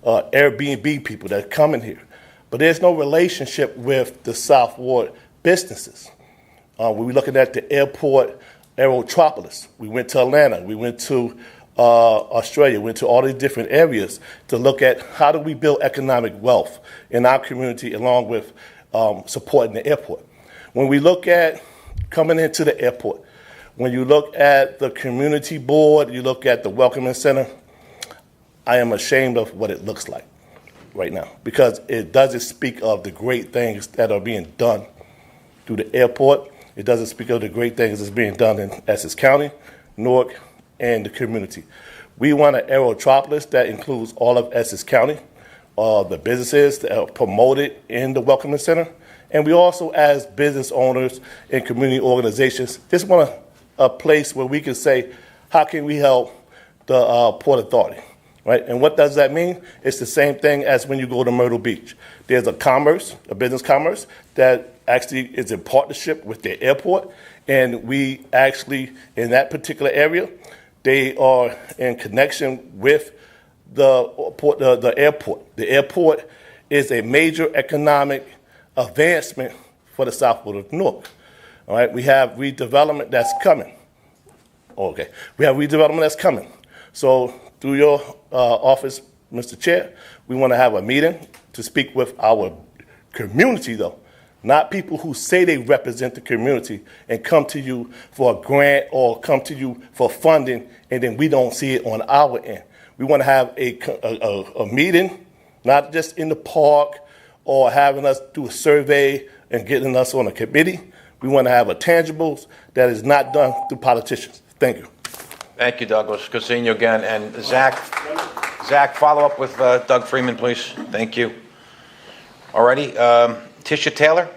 Airbnb people that are coming here. But there's no relationship with the South Ward businesses. When we're looking at the airport Aerotropolis, we went to Atlanta, we went to Australia, we went to all these different areas to look at how do we build economic wealth in our community along with supporting the airport. When we look at coming into the airport, when you look at the community board, you look at the welcoming center, I am ashamed of what it looks like right now because it doesn't speak of the great things that are being done through the airport. It doesn't speak of the great things that's being done in Essex County, Newark, and the community. We want an Aerotropolis that includes all of Essex County, the businesses that are promoted in the Welcoming Center, and we also, as business owners and community organizations, just want a place where we can say, how can we help the Port Authority? Right? And what does that mean? It's the same thing as when you go to Myrtle Beach. There's a business commerce that actually is in partnership with the airport, and we actually, in that particular area, they are in connection with the airport. The airport is a major economic advancement for the South Ward of Newark. All right, we have redevelopment that's coming. Okay, we have redevelopment that's coming. So through your office, Mr. Chair, we want to have a meeting to speak with our community, though, not people who say they represent the community and come to you for a grant or come to you for funding, and then we don't see it on our end. We want to have a meeting, not just in the park or having us do a survey and getting us on a committee. We want to have a tangibles that is not done through politicians. Thank you. Thank you, Douglas. Good seeing you again. And Zach, follow up with Doug Freeman, please. Thank you. Alrighty, Tisha Taylor.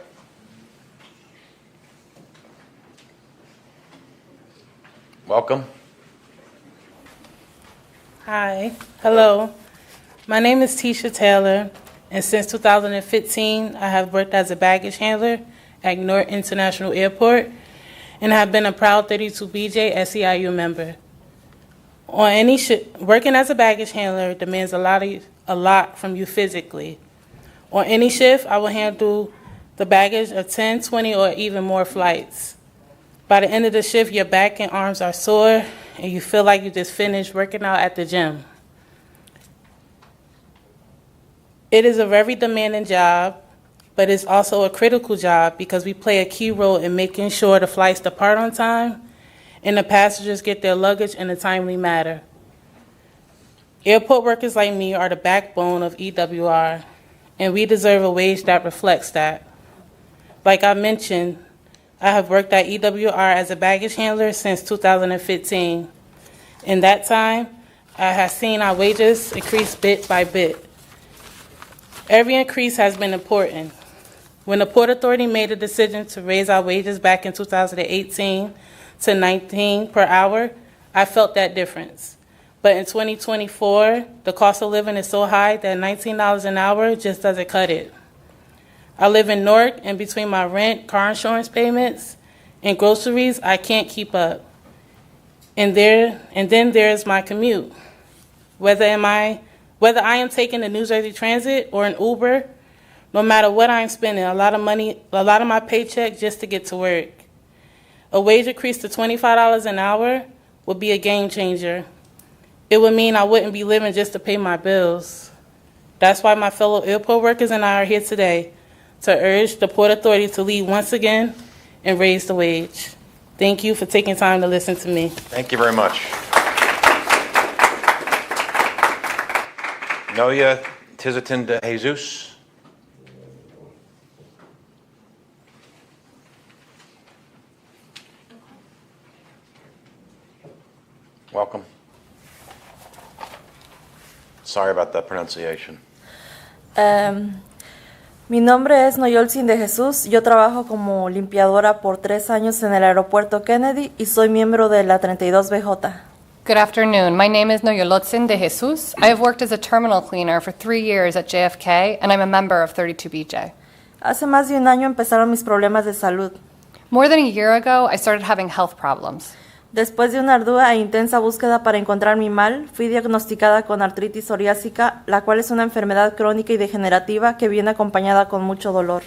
Welcome. Hi, hello. My name is Tisha Taylor, and since 2015, I have worked as a baggage handler at Newark International Airport, and have been a proud 32BJ SEIU member. Working as a baggage handler demands a lot from you physically. On any shift, I will handle the baggage of 10, 20, or even more flights. By the end of the shift, your back and arms are sore, and you feel like you just finished working out at the gym. It is a very demanding job, but it's also a critical job because we play a key role in making sure the flights depart on time and the passengers get their luggage in a timely manner. Airport workers like me are the backbone of EWR, and we deserve a wage that reflects that. Like I mentioned, I have worked at EWR as a baggage handler since 2015. In that time, I have seen our wages increase bit by bit. Every increase has been important. When the Port Authority made a decision to raise our wages back in 2018 to $19 per hour, I felt that difference. But in 2024, the cost of living is so high that $19 an hour just doesn't cut it. I live in Newark, and between my rent, car insurance payments, and groceries, I can't keep up. And then there's my commute. Whether I am taking the New Jersey Transit or an Uber, no matter what I'm spending, a lot of my paycheck just to get to work. A wage increase to $25 an hour would be a game changer. It would mean I wouldn't be living just to pay my bills. That's why my fellow airport workers and I are here today, to urge the Port Authority to lead once again and raise the wage. Thank you for taking time to listen to me. Thank you very much. Noya Tizitin de Jesus. Welcome. Sorry about that pronunciation. Mi nombre es Noyolcin de Jesús. Yo trabajo como limpiadora por 3 años en el aeropuerto Kennedy y soy miembro de la 32BJ. Good afternoon. My name is Noyolotzin de Jesus. I have worked as a terminal cleaner for 3 years at JFK, and I'm a member of 32BJ. Hace más de un año empezaron mis problemas de salud. More than a year ago, I started having health problems. Después de una ardua e intensa búsqueda para encontrar mi mal, fui diagnosticada con artritis psoriásica, la cual es una enfermedad crónica y degenerativa que viene acompañada con mucho dolor.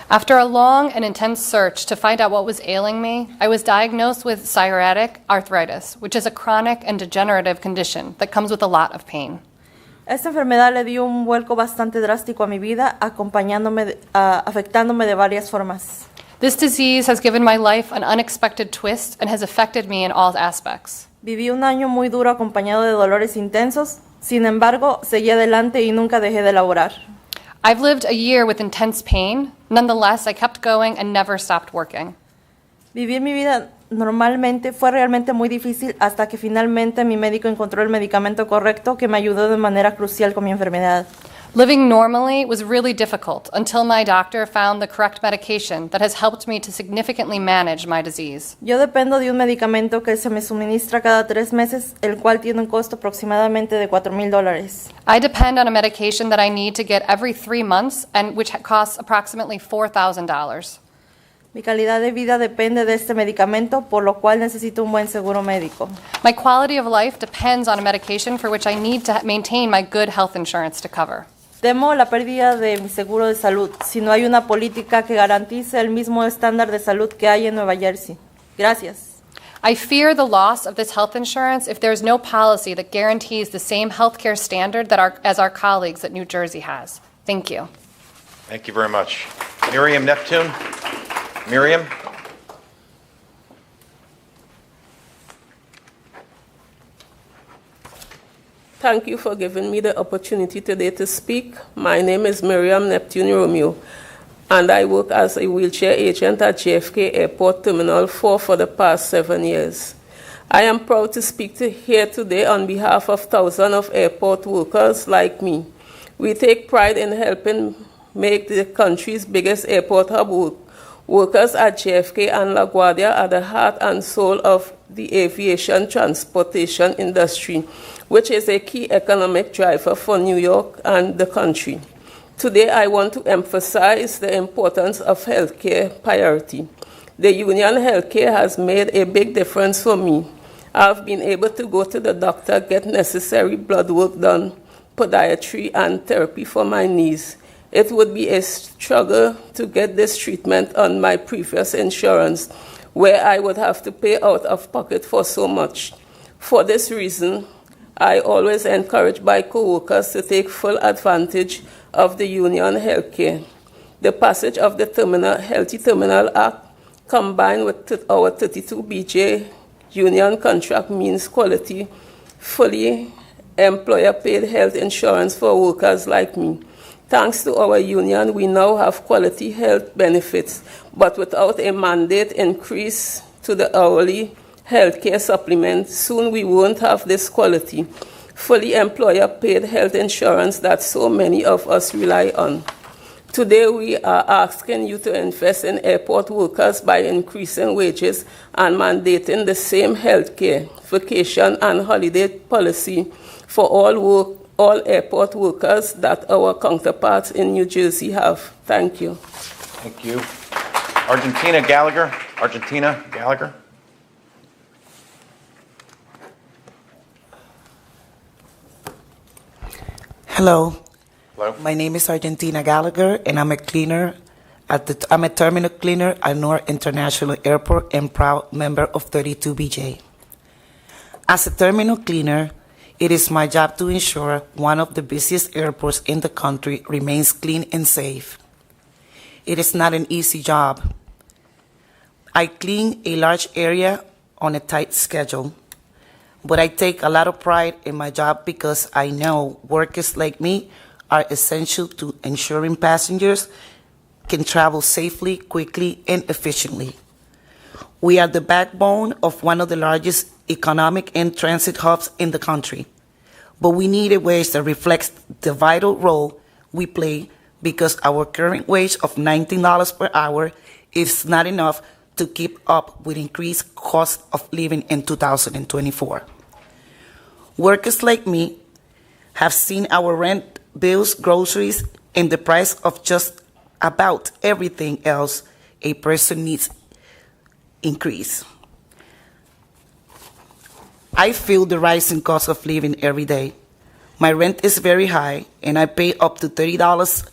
After a long and intense search to find out what was ailing me, I was diagnosed with psoriatic arthritis, which is a chronic and degenerative condition that comes with a lot of pain. Esta enfermedad le dio un vuelco bastante drástico a mi vida, afectándome de varias formas. This disease has given my life an unexpected twist and has affected me in all aspects. Viví un año muy duro acompañado de dolores intensos, sin embargo, seguí adelante y nunca dejé de laborar. I've lived a year with intense pain. Nonetheless, I kept going and never stopped working. Vivir mi vida normalmente fue realmente muy difícil hasta que finalmente mi médico encontró el medicamento correcto que me ayudó de manera crucial con mi enfermedad. Living normally was really difficult until my doctor found the correct medication that has helped me to significantly manage my disease. Yo dependo de un medicamento que se me suministra cada 3 meses, el cual tiene un costo aproximadamente de $4,000. I depend on a medication that I need to get every 3 months and which costs approximately $4,000. Mi calidad de vida depende de este medicamento, por lo cual necesito un buen seguro médico. My quality of life depends on a medication for which I need to maintain my good health insurance to cover. Temo la pérdida de mi seguro de salud si no hay una política que garantice el mismo estándar de salud que hay en Nueva Jersey. Gracias. I fear the loss of this health insurance if there is no policy that guarantees the same health care standard as our colleagues at New Jersey has. Thank you. Thank you very much. Miriam Neptune. Miriam? Thank you for giving me the opportunity today to speak. My name is Miriam Neptune Romeo, and I work as a wheelchair agent at JFK Airport Terminal 4 for the past 7 years. I am proud to speak here today on behalf of thousands of airport workers like me. We take pride in helping make the country's biggest airport hub work. Workers at JFK and LaGuardia are the heart and soul of the aviation transportation industry, which is a key economic driver for New York and the country. Today, I want to emphasize the importance of healthcare priority. The union healthcare has made a big difference for me. I've been able to go to the doctor, get necessary blood work done, podiatry, and therapy for my knees. It would be a struggle to get this treatment on my previous insurance, where I would have to pay out of pocket for so much. For this reason, I always encourage my co-workers to take full advantage of the union healthcare. The passage of the Healthy Terminal Act combined with our 32BJ union contract means quality, fully employer-paid health insurance for workers like me. Thanks to our union, we now have quality health benefits, but without a mandate increase to the hourly healthcare supplement, soon we won't have this quality, fully employer-paid health insurance that so many of us rely on. Today, we are asking you to invest in airport workers by increasing wages and mandating the same healthcare, vacation, and holiday policy for all airport workers that our counterparts in New Jersey have. Thank you. Thank you. Argentina Gallagher. Argentina Gallagher. Hello. Hello. My name is Argentina Gallagher, and I'm a cleaner I'm a terminal cleaner at Newark International Airport and proud member of 32BJ. As a terminal cleaner, it is my job to ensure one of the busiest airports in the country remains clean and safe. It is not an easy job. I clean a large area on a tight schedule, but I take a lot of pride in my job because I know workers like me are essential to ensuring passengers can travel safely, quickly, and efficiently. We are the backbone of one of the largest economic and transit hubs in the country, but we need a wage that reflects the vital role we play because our current wage of $19 per hour is not enough to keep up with increased cost of living in 2024. Workers like me have seen our rent, bills, groceries, and the price of just about everything else a person needs increase. I feel the rising cost of living every day. My rent is very high, and I pay up to $30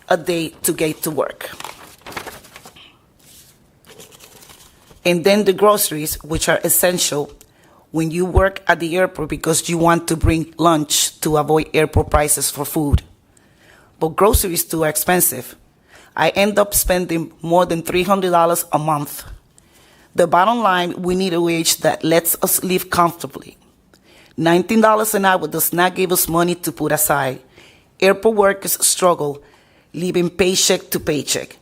a day to get to work. And then the groceries, which are essential when you work at the airport because you want to bring lunch to avoid airport prices for food. But groceries too are expensive. I end up spending more than $300 a month. The bottom line, we need a wage that lets us live comfortably. $19 an hour does not give us money to put aside. Airport workers struggle, living paycheck to paycheck.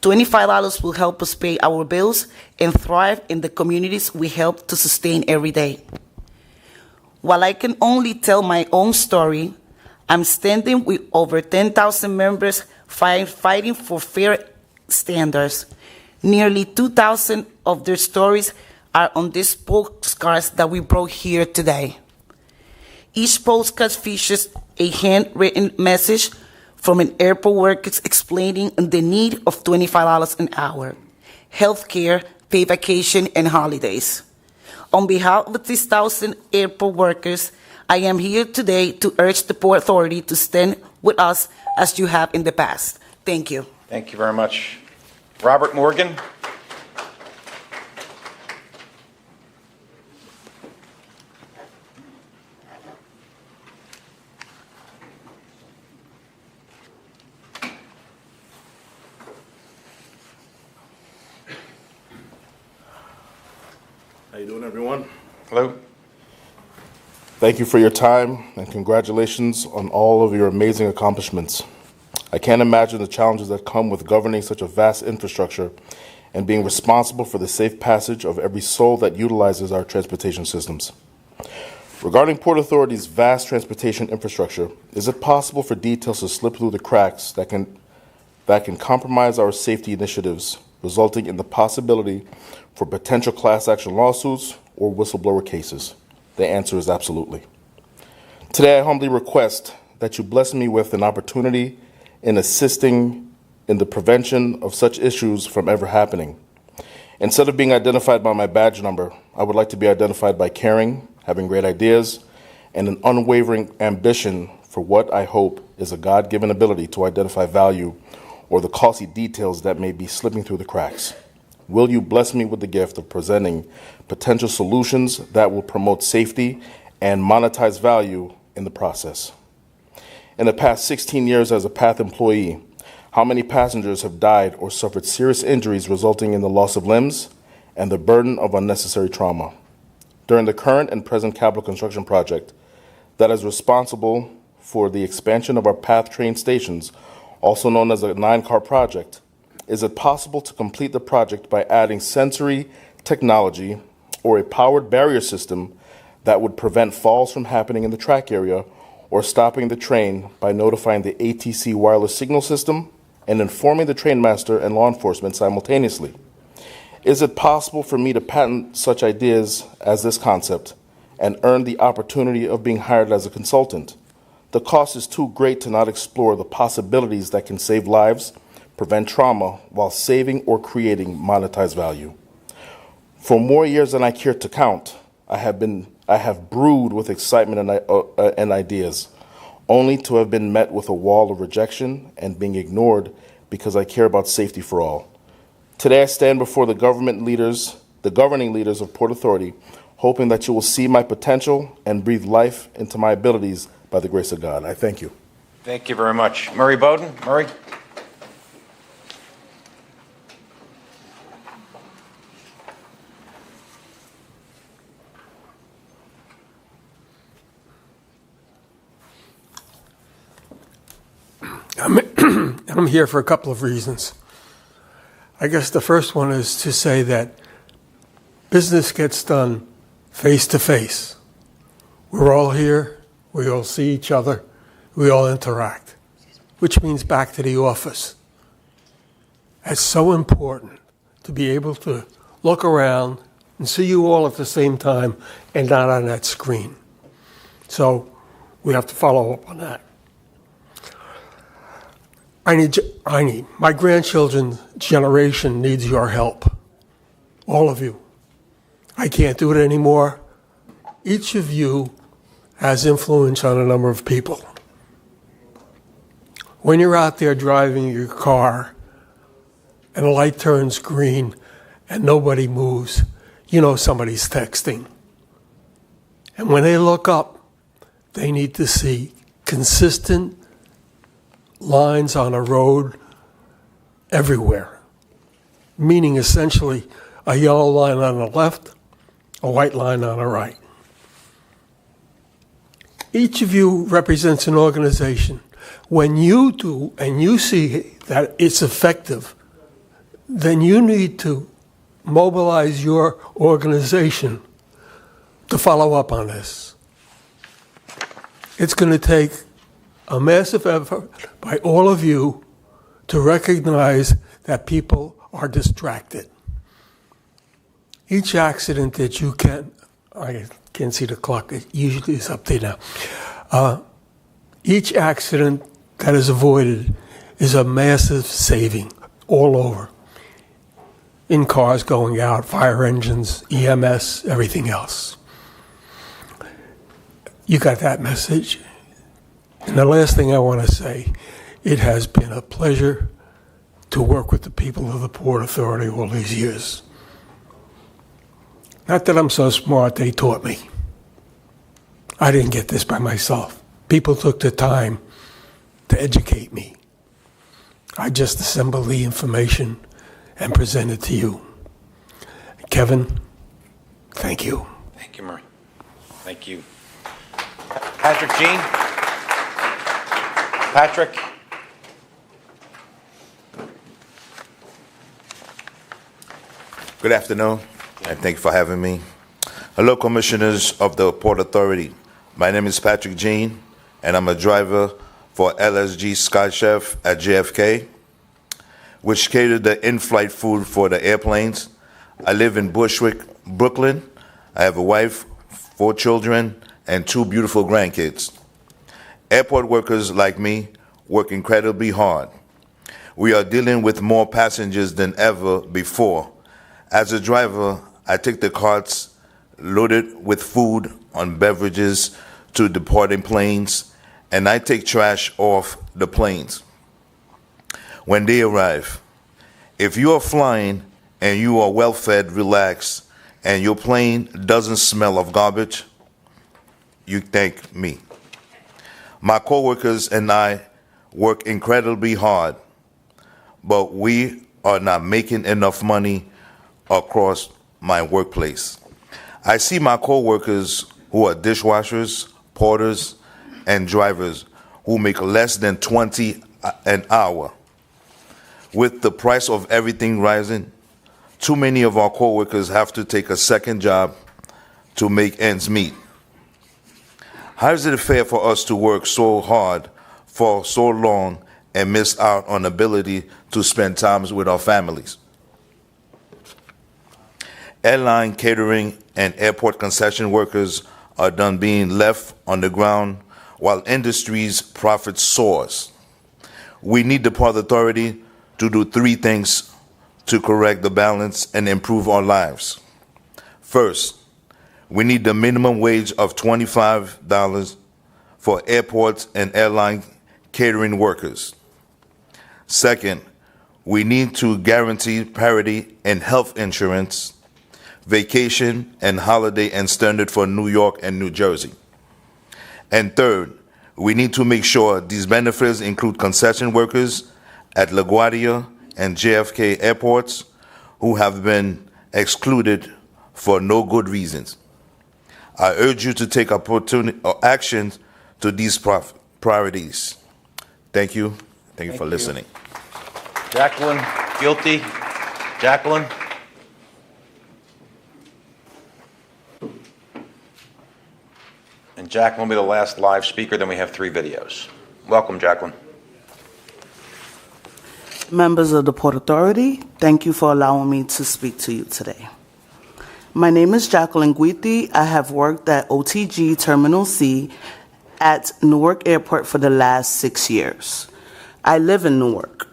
$25 will help us pay our bills and thrive in the communities we help to sustain every day. While I can only tell my own story, I'm standing with over 10,000 members fighting for fair standards. Nearly 2,000 of their stories are on these postcards that we brought here today. Each postcard features a handwritten message from an airport worker explaining the need of $25 an hour, health care, paid vacation, and holidays. On behalf of these 1,000 airport workers, I am here today to urge the Port Authority to stand with us as you have in the past. Thank you. Thank you very much. Robert Morgan. you doing, everyone? Hello. Thank you for your time and congratulations on all of your amazing accomplishments. I can't imagine the challenges that come with governing such a vast infrastructure and being responsible for the safe passage of every soul that utilizes our transportation systems. Regarding Port Authority's vast transportation infrastructure, is it possible for details to slip through the cracks that can compromise our safety initiatives, resulting in the possibility for potential class action lawsuits or whistleblower cases? The answer is absolutely. Today, I humbly request that you bless me with an opportunity in assisting in the prevention of such issues from ever happening. Instead of being identified by my badge number, I would like to be identified by caring, having great ideas, and an unwavering ambition for what I hope is a God-given ability to identify value or the costly details that may be slipping through the cracks. Will you bless me with the gift of presenting potential solutions that will promote safety and monetize value in the process? In the past 16 years as a PATH employee, how many passengers have died or suffered serious injuries resulting in the loss of limbs and the burden of unnecessary trauma? During the current and present capital construction project that is responsible for the expansion of our PATH train stations, also known as a 9-car project, is it possible to complete the project by adding sensory technology or a powered barrier system that would prevent falls from happening in the track area, or stopping the train by notifying the ATC wireless signal system and informing the train master and law enforcement simultaneously? Is it possible for me to patent such ideas as this concept and earn the opportunity of being hired as a consultant? The cost is too great to not explore the possibilities that can save lives, prevent trauma, while saving or creating monetized value. For more years than I care to count, I have brewed with excitement and ideas, only to have been met with a wall of rejection and being ignored because I care about safety for all. Today I stand before the governing leaders of Port Authority, hoping that you will see my potential and breathe life into my abilities by the grace of God. I thank you. Thank you very much. Murray Bowden. Murray? I'm here for a couple of reasons. I guess the first one is to say that business gets done face to face. We're all here, we all see each other, we all interact, which means back to the office. It's so important to be able to look around and see you all at the same time and not on that screen. So we have to follow up on that. My grandchildren's generation needs your help. All of you. I can't do it anymore. Each of you has influence on a number of people. When you're out there driving your car and a light turns green and nobody moves, you know somebody's texting. And when they look up, they need to see consistent lines on a road everywhere, meaning essentially a yellow line on the left, a white line on the right. Each of you represents an organization. When you do and you see that it's effective, then you need to mobilize your organization to follow up on this. It's going to take a massive effort by all of you to recognize that people are distracted. Each accident that you I can't see the clock, it usually is up there now. Each accident that is avoided is a massive saving all over. In cars going out, fire engines, EMS, everything else. You got that message? And the last thing I want to say, it has been a pleasure to work with the people of the Port Authority all these years. Not that I'm so smart, they taught me. I didn't get this by myself. People took the time to educate me. I just assembled the information and present it to you. Kevin, Thank you. Thank you, Murray. Thank you. Patrick Jean? Patrick? Good afternoon, and thank you for having me. Hello, Commissioners of the Port Authority. My name is Patrick Jean, and I'm a driver for LSG Sky Chef at JFK, which catered the in-flight food for the airplanes. I live in Bushwick, Brooklyn. I have a wife, 4 children, and 2 beautiful grandkids. Airport workers like me work incredibly hard. We are dealing with more passengers than ever before. As a driver, I take the carts loaded with food and beverages to departing planes, and I take trash off the planes when they arrive. If you are flying and you are well-fed, relaxed, and your plane doesn't smell of garbage, you thank me. My coworkers and I work incredibly hard, but we are not making enough money across my workplace. I see my coworkers who are dishwashers, porters, and drivers who make less than $20 an hour. With the price of everything rising, too many of our coworkers have to take a second job to make ends meet. How is it fair for us to work so hard for so long and miss out on ability to spend time with our families? Airline, catering, and airport concession workers are done being left on the ground while industry's profit soars. We need the Port Authority to do 3 things to correct the balance and improve our lives. First, we need the minimum wage of $25 for airports and airline catering workers. Second, we need to guarantee parity in health insurance, vacation, and holiday and standard for New York and New Jersey. And third, we need to make sure these benefits include concession workers at LaGuardia and JFK airports who have been excluded for no good reasons. I urge you to take action to these priorities. Thank you. Thank you for listening. Jacqueline, guilty. Jacqueline? And Jacqueline will be the last live speaker, then we have 3 videos. Welcome, Jacqueline. Members of the Port Authority, thank you for allowing me to speak to you today. My name is Jacqueline Guiti. I have worked at OTG Terminal C at Newark Airport for the last 6 years. I live in Newark.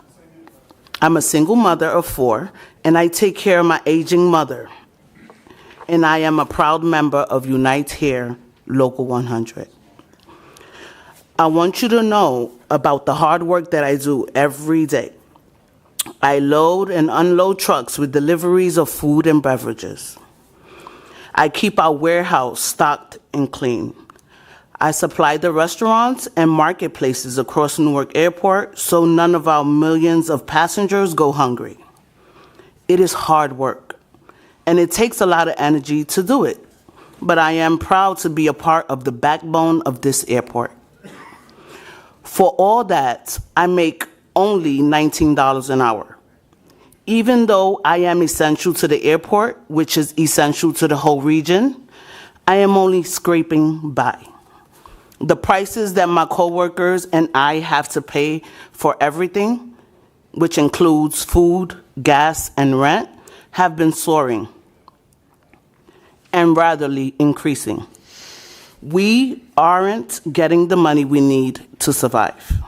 I'm a single mother of 4, and I take care of my aging mother. And I am a proud member of Unite Here Local 100. I want you to know about the hard work that I do every day. I load and unload trucks with deliveries of food and beverages. I keep our warehouse stocked and clean. I supply the restaurants and marketplaces across Newark Airport so none of our millions of passengers go hungry. It is hard work, and it takes a lot of energy to do it. But I am proud to be a part of the backbone of this airport. For all that, I make only $19 an hour. Even though I am essential to the airport, which is essential to the whole region, I am only scraping by. The prices that my coworkers and I have to pay for everything, which includes food, gas, and rent, have been soaring and rapidly increasing. We aren't getting the money we need to survive.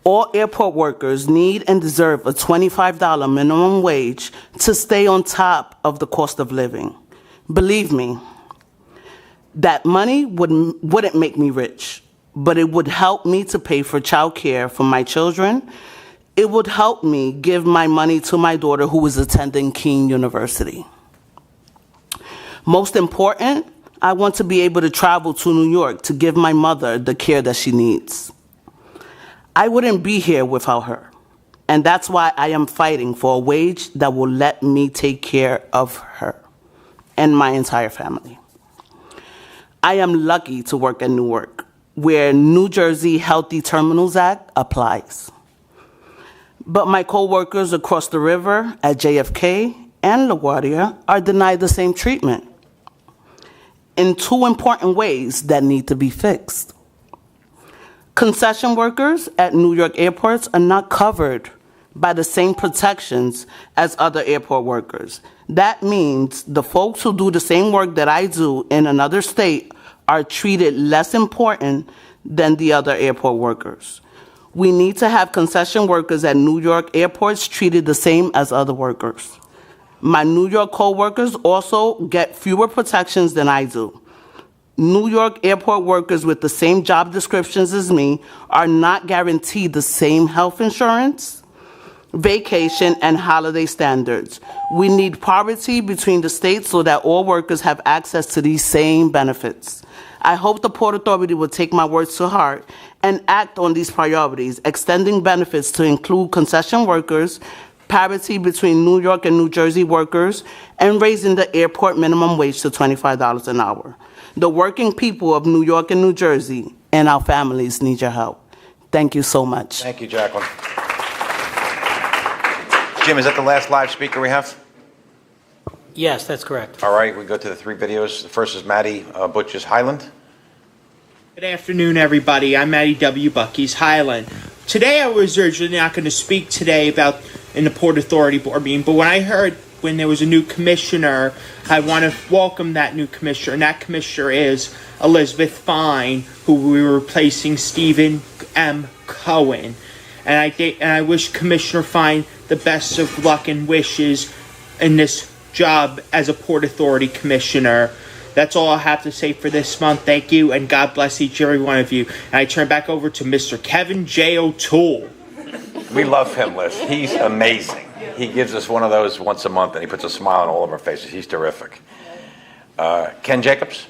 All airport workers need and deserve a $25 minimum wage to stay on top of the cost of living. Believe me, that money wouldn't make me rich, but it would help me to pay for childcare for my children. It would help me give my money to my daughter who is attending Keene University. Most important, I want to be able to travel to New York to give my mother the care that she needs. I wouldn't be here without her, and that's why I am fighting for a wage that will let me take care of her. and my entire family. I am lucky to work at Newark, where New Jersey Healthy Terminals Act applies. But my coworkers across the river at JFK and LaGuardia are denied the same treatment in two important ways that need to be fixed. Concession workers at New York airports are not covered by the same protections as other airport workers. That means the folks who do the same work that I do in another state are treated less important than the other airport workers. We need to have concession workers at New York airports treated the same as other workers. My New York co-workers also get fewer protections than I do. New York airport workers with the same job descriptions as me are not guaranteed the same health insurance, vacation, and holiday standards. We need parity between the states so that all workers have access to these same benefits. I hope the Port Authority will take my words to heart and act on these priorities, extending benefits to include concession workers, parity between New York and New Jersey workers, and raising the airport minimum wage to $25 an hour. The working people of New York and New Jersey and our families need your help. Thank you so much. Thank you, Jacqueline. Jim, is that the last live speaker we have? Yes, that's correct. All right, we go to the three videos. The first is Maddie Butch's Highland. Good afternoon, everybody. I'm Matty W. Bucky's Highland. Today, I was originally not going to speak today about in the Port Authority board meeting, but when I heard when there was a new commissioner, I want to welcome that new commissioner, and that commissioner is Elizabeth Fine, who we were replacing Stephen M. Cohen. And I wish Commissioner Fine the best of luck and wishes in this job as a Port Authority commissioner. That's all I have to say for this month. Thank you, and God bless each and every one of you. And I turn back over to Mr. Kevin J. O'Toole. We love him, Liz. He's amazing. He gives us one of those once a month, and he puts a smile on all of our faces. He's terrific. Ken Jacobs.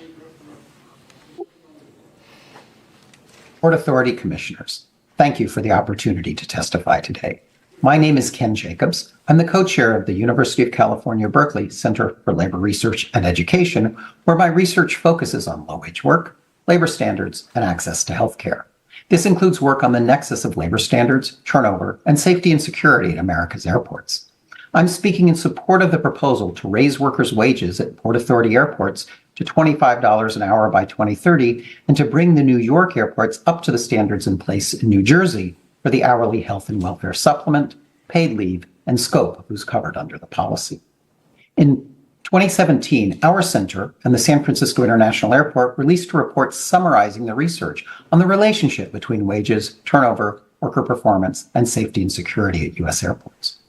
Port Authority Commissioners, thank you for the opportunity to testify today. My name is Ken Jacobs. I'm the co-chair of the University of California, Berkeley Center for Labor Research and Education, where my research focuses on low-wage work, labor standards, and access to health care. This includes work on the nexus of labor standards, turnover, and safety and security at America's airports. I'm speaking in support of the proposal to raise workers' wages at Port Authority airports to $25 an hour by 2030 and to bring the New York airports up to the standards in place in New Jersey for the hourly health and welfare supplement, paid leave, and scope of who's covered under the policy. In 2017, our center and the San Francisco International Airport released a report summarizing the research on the relationship between wages, turnover, worker performance, and safety and security at U.S. airports.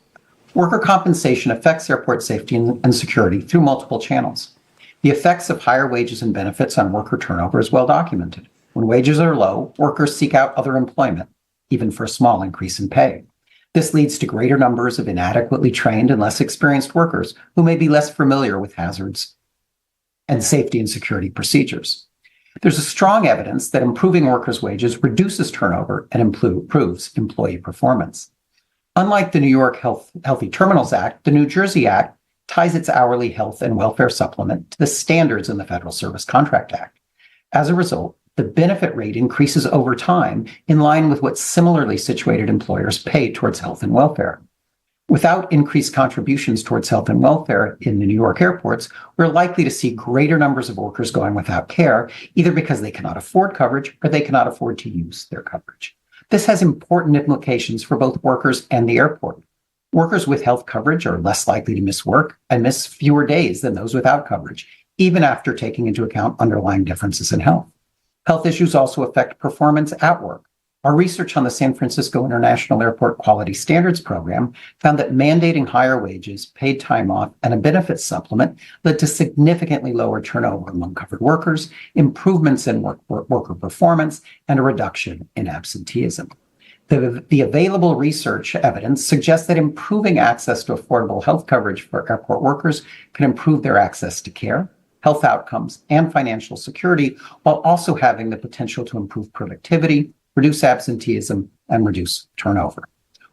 Worker compensation affects airport safety and security through multiple channels. The effects of higher wages and benefits on worker turnover is well documented. When wages are low, workers seek out other employment, even for a small increase in pay. This leads to greater numbers of inadequately trained and less experienced workers who may be less familiar with hazards and safety and security procedures. There's a strong evidence that improving workers' wages reduces turnover and improves employee performance. Unlike the New York Healthy Terminals Act, the New Jersey Act ties its hourly health and welfare supplement to the standards in the Federal Service Contract Act. As a result, the benefit rate increases over time in line with what similarly situated employers pay towards health and welfare. Without increased contributions towards health and welfare in the New York airports, we're likely to see greater numbers of workers going without care, either because they cannot afford coverage or they cannot afford to use their coverage. This has important implications for both workers and the airport. Workers with health coverage are less likely to miss work and miss fewer days than those without coverage, even after taking into account underlying differences in health. Health issues also affect performance at work. Our research on the San Francisco International Airport Quality Standards Program found that mandating higher wages, paid time off, and a benefits supplement led to significantly lower turnover among covered workers, improvements in worker performance, and a reduction in absenteeism. The available research evidence suggests that improving access to affordable health coverage for airport workers can improve their access to care, health outcomes, and financial security, while also having the potential to improve productivity, reduce absenteeism, and reduce turnover.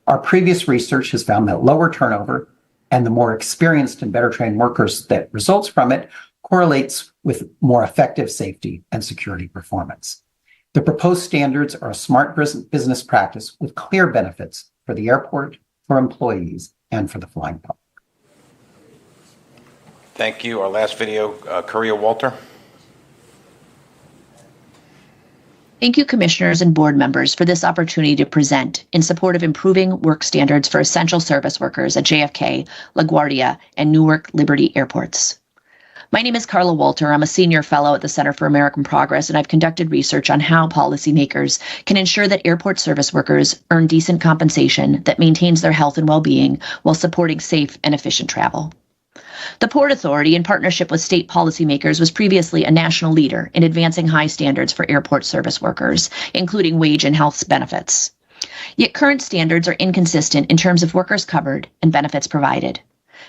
Our previous research has found that lower turnover and the more experienced and better trained workers that results from it correlates with more effective safety and security performance. The proposed standards are a smart business practice with clear benefits for the airport, for employees, and for the flying public. Thank you. Our last video, Korea Walter. Thank you, commissioners and board members, for this opportunity to present in support of improving work standards for essential service workers at JFK, LaGuardia, and Newark Liberty airports. My name is Carla Walter. I'm a senior fellow at the Center for American Progress, and I've conducted research on how policymakers can ensure that airport service workers earn decent compensation that maintains their health and well-being while supporting safe and efficient travel. The Port Authority, in partnership with state policymakers, was previously a national leader in advancing high standards for airport service workers, including wage and health benefits. Yet current standards are inconsistent in terms of workers covered and benefits provided,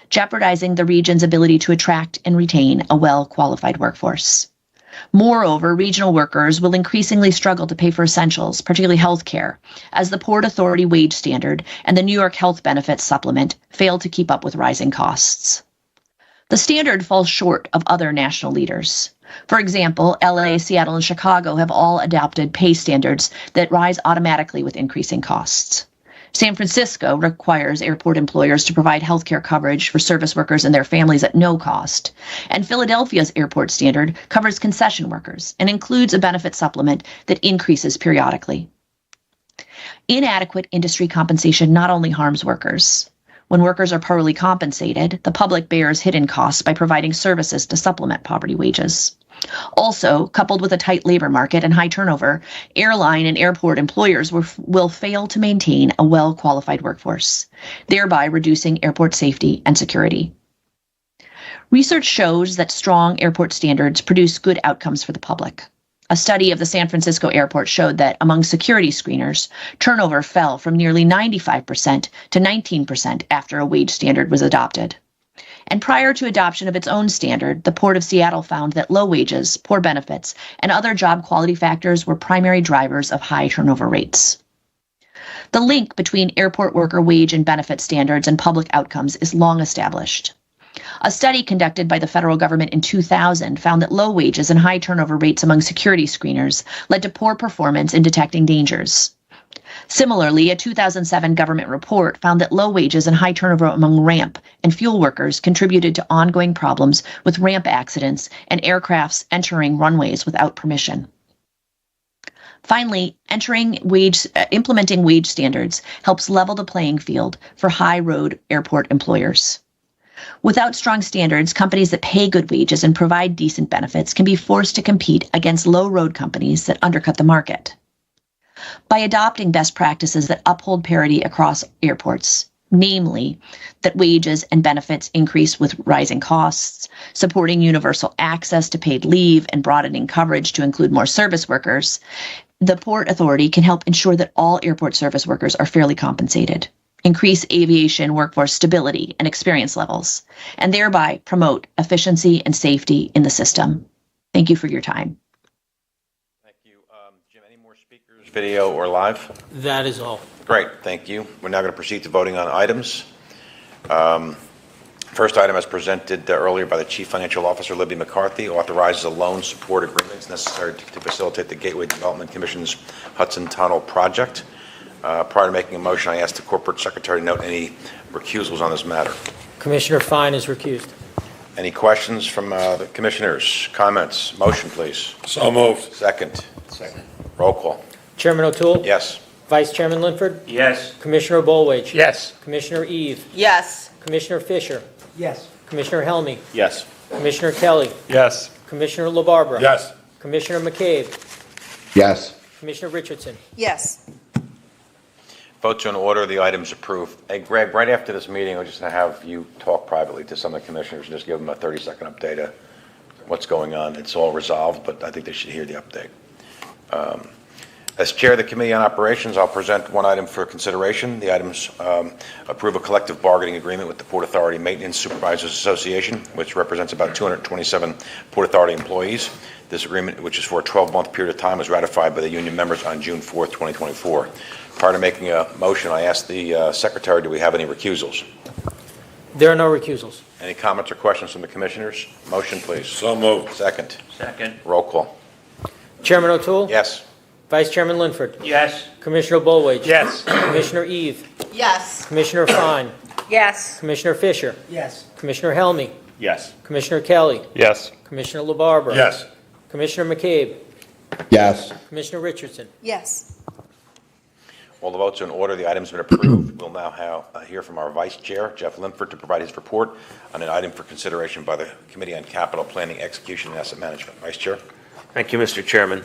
jeopardizing the region's ability to attract and retain a well-qualified workforce. Moreover, regional workers will increasingly struggle to pay for essentials, particularly health care, as the Port Authority wage standard and the New York Health Benefits Supplement fail to keep up with rising costs. The standard falls short of other national leaders. For example, LA, Seattle, and Chicago have all adopted pay standards that rise automatically with increasing costs. San Francisco requires airport employers to provide health care coverage for service workers and their families at no cost. And Philadelphia's airport standard covers concession workers and includes a benefit supplement that increases periodically. Inadequate industry compensation not only harms workers. When workers are poorly compensated, the public bears hidden costs by providing services to supplement poverty wages. Also, coupled with a tight labor market and high turnover, airline and airport employers will fail to maintain a well-qualified workforce, thereby reducing airport safety and security. Research shows that strong airport standards produce good outcomes for the public. A study of the San Francisco airport showed that among security screeners, turnover fell from nearly 95% to 19% after a wage standard was adopted. And prior to adoption of its own standard, the Port of Seattle found that low wages, poor benefits, and other job quality factors were primary drivers of high turnover rates. The link between airport worker wage and benefit standards and public outcomes is long established. A study conducted by the federal government in 2000 found that low wages and high turnover rates among security screeners led to poor performance in detecting dangers. Similarly, a 2007 government report found that low wages and high turnover among ramp and fuel workers contributed to ongoing problems with ramp accidents and aircrafts entering runways without permission. Finally, implementing wage standards helps level the playing field for high-road airport employers. Without strong standards, companies that pay good wages and provide decent benefits can be forced to compete against low-road companies that undercut the market. By adopting best practices that uphold parity across airports, namely that wages and benefits increase with rising costs, supporting universal access to paid leave, and broadening coverage to include more service workers, the Port Authority can help ensure that all airport service workers are fairly compensated, increase aviation workforce stability and experience levels, and thereby promote efficiency and safety in the system. Thank you for your time. Thank you. Jim, any more speakers, video or live? That is all. Great, thank you. We're now going to proceed to voting on items. First item, as presented earlier by the Chief Financial Officer, Libby McCarthy, authorizes a loan support agreements necessary to facilitate the Gateway Development Commission's Hudson Tunnel project. Prior to making a motion, I ask the Corporate Secretary to note any recusals on this matter. Commissioner Fine is recused. Any questions from the commissioners? Comments? Motion, please. So moved. Second. Second. Roll call. Chairman O'Toole? Yes. Vice Chairman Linford? Yes. Commissioner Bolwage? Yes. Commissioner Eve? Yes. Commissioner Fisher? Yes. Commissioner Helmy? Yes. Commissioner Kelly? Yes. Commissioner LaBarbera? Yes. Commissioner McCabe? Yes. Commissioner Richardson? Yes. Votes in order, the items approved. Hey, Greg, right after this meeting, I'm just going to have you talk privately to some of the commissioners and just give them a 30-second update of what's going on. It's all resolved, but I think they should hear the update. As Chair of the Committee on Operations, I'll present one item for consideration. The items approve a collective bargaining agreement with the Port Authority Maintenance Supervisors Association, which represents about 227 Port Authority employees. This agreement, which is for a 12-month period of time, was ratified by the union members on June 4th, 2024. Prior to making a motion, I asked the Secretary, do we have any recusals? There are no recusals. Any comments or questions from the commissioners? Motion, please. So moved. Second. Second. Roll call. Chairman O'Toole? Yes. Vice Chairman Linford? Yes. Commissioner Bollwage? Yes. Commissioner Eve? Yes. Commissioner Fine? Yes. Commissioner Fisher? Yes. Commissioner Helmy? Yes. Commissioner Kelly? Yes. Commissioner LaBarbera? Yes. Commissioner McCabe? Yes. Commissioner Richardson? Yes. All the votes are in order. The item's been approved. We'll now hear from our Vice Chair, Jeff Linford, to provide his report on an item for consideration by the Committee on Capital Planning, Execution, and Asset Management. Vice Chair. Thank you, Mr. Chairman.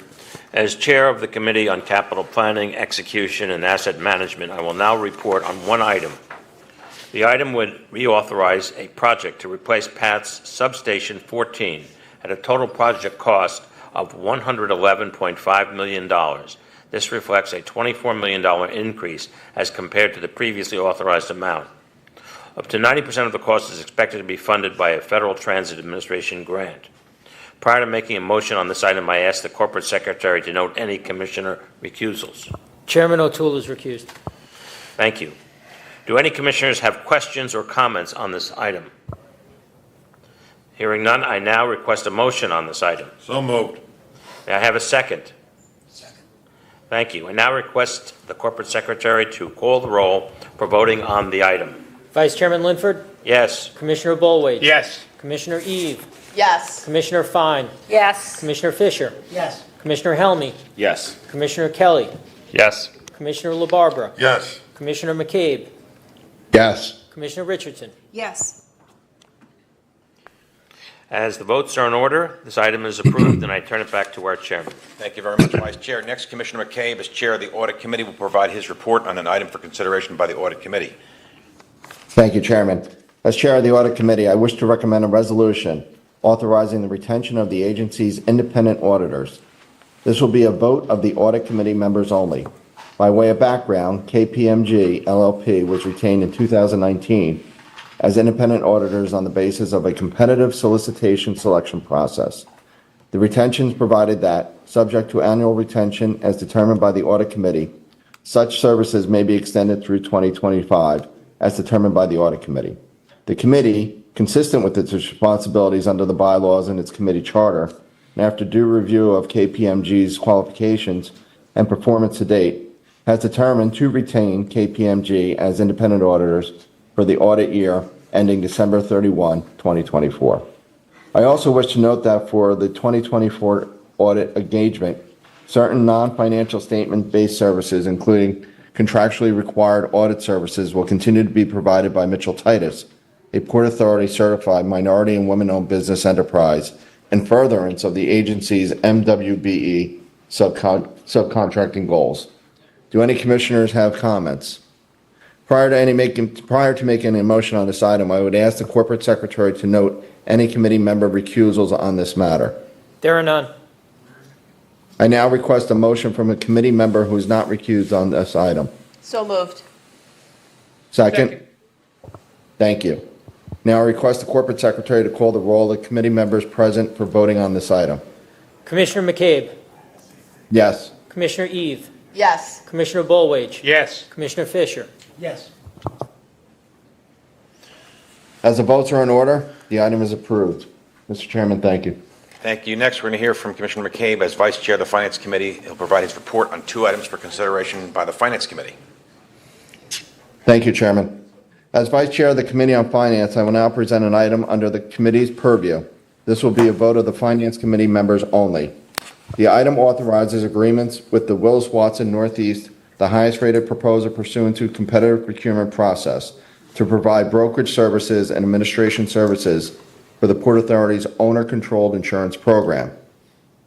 As Chair of the Committee on Capital Planning, Execution, and Asset Management, I will now report on one item. The item would reauthorize a project to replace Pat's Substation 14 at a total project cost of $111.5 million. This reflects a $24 million increase as compared to the previously authorized amount. Up to 90% of the cost is expected to be funded by a Federal Transit Administration grant. Prior to making a motion on this item, I ask the Corporate Secretary to note any Commissioner recusals. Chairman O'Toole is recused. Thank you. Do any Commissioners have questions or comments on this item? Hearing none, I now request a motion on this item. So moved. May I have a second? Thank you. I now request the Corporate Secretary to call the roll for voting on the item. Vice Chairman Linford? Yes. Commissioner Bollwage? Yes. Commissioner Eve? Yes. Commissioner Fine? Yes. Commissioner Fisher? Yes. Commissioner Helmy? Yes. Commissioner Kelly? Yes. Commissioner LaBarbera? Yes. Commissioner McCabe? Yes. Commissioner Richardson? Yes. As the votes are in order, this item is approved, and I turn it back to our chairman. Thank you very much, Vice Chair. Next, Commissioner McCabe, as Chair of the Audit Committee, will provide his report on an item for consideration by the Audit Committee. Thank you, Chairman. As Chair of the Audit Committee, I wish to recommend a resolution authorizing the retention of the agency's independent auditors. This will be a vote of the Audit Committee members only. By way of background, KPMG LLP was retained in 2019 as independent auditors on the basis of a competitive solicitation selection process. The retentions provided that, subject to annual retention as determined by the Audit Committee, such services may be extended through 2025 as determined by the Audit Committee. The committee, consistent with its responsibilities under the bylaws and its committee charter, and after due review of KPMG's qualifications and performance to date, has determined to retain KPMG as independent auditors for the audit year ending December 31, 2024. I also wish to note that for the 2024 audit engagement, certain non-financial statement-based services, including contractually required audit services, will continue to be provided by Mitchell Titus, a Port Authority certified minority and women-owned business enterprise, in furtherance of the agency's MWBE subcontracting goals. Do any commissioners have comments? Prior to making a motion on this item, I would ask the Corporate Secretary to note any committee member recusals on this matter. There are none. I now request a motion from a committee member who is not recused on this item. So moved. Second? Thank you. Now I request the Corporate Secretary to call the roll of committee members present for voting on this item. Commissioner McCabe? Yes. Commissioner Eve? Yes. Commissioner Bollwage? Yes. Commissioner Fisher? Yes. As the votes are in order, the item is approved. Mr. Chairman, thank you. Thank you. Next, we're going to hear from Commissioner McCabe as Vice Chair of the Finance Committee. He'll provide his report on two items for consideration by the Finance Committee. Thank you, Chairman. As Vice Chair of the Committee on Finance, I will now present an item under the committee's purview. This will be a vote of the Finance Committee members only. The item authorizes agreements with the Willis Watson Northeast, the highest rated proposer pursuant to competitive procurement process, to provide brokerage services and administration services for the Port Authority's owner-controlled insurance program.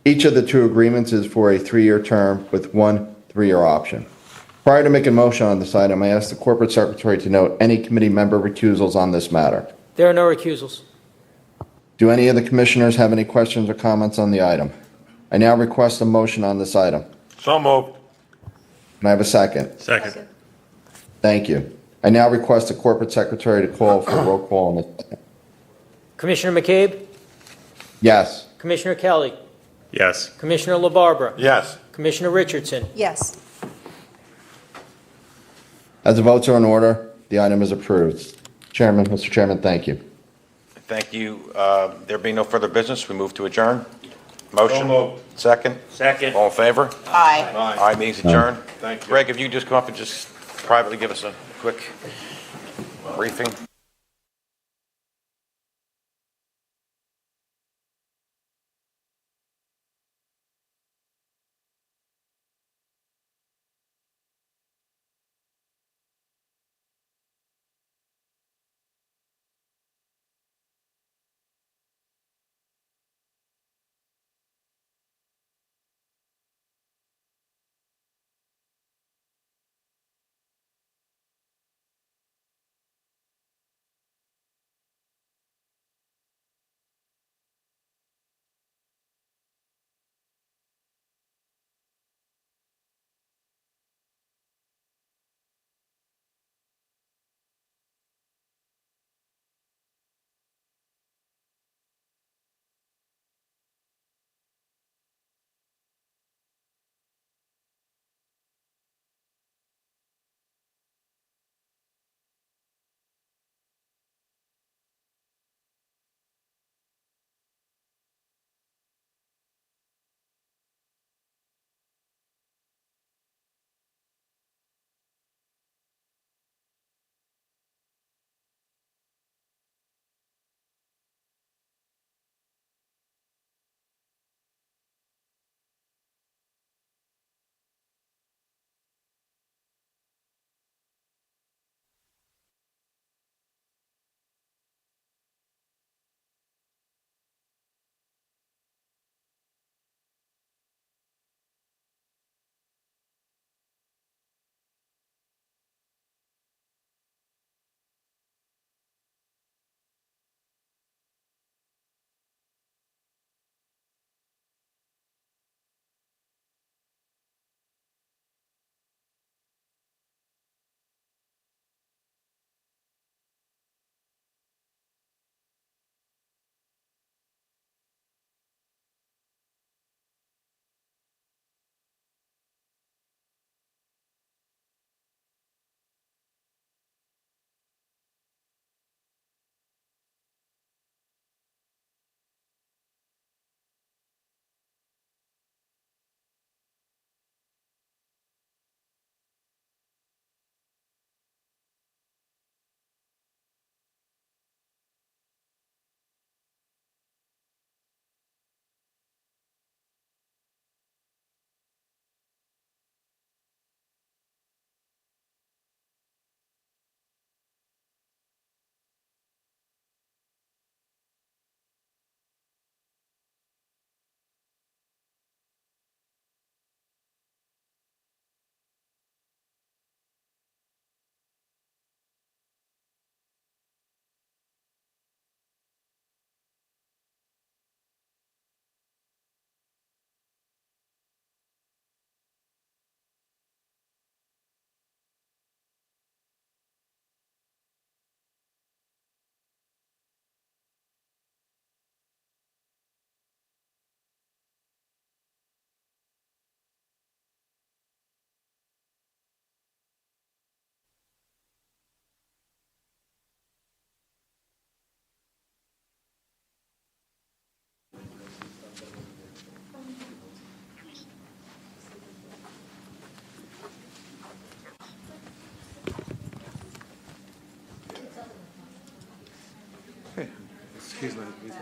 Each of the two agreements is for a 3-year term with one 3-year option. Prior to making a motion on this item, I ask the Corporate Secretary to note any committee member recusals on this matter. There are no recusals. Do any of the commissioners have any questions or comments on the item? I now request a motion on this item. So moved. Can I have a second? Second. Thank you. I now request the Corporate Secretary to call for a roll call on this. Commissioner McCabe? Yes. Commissioner Kelly? Yes. Commissioner LaBarbera? Yes. Commissioner Richardson? Yes. As the votes are in order, the item is approved. Mr. Chairman, thank you. Thank you. There being no further business, we move to adjourn. Motion? So moved. Second? Second. All in favor? Aye. Aye, meeting's adjourned. Thank you. Greg, if you just come up and just privately give us a quick briefing. He's not here.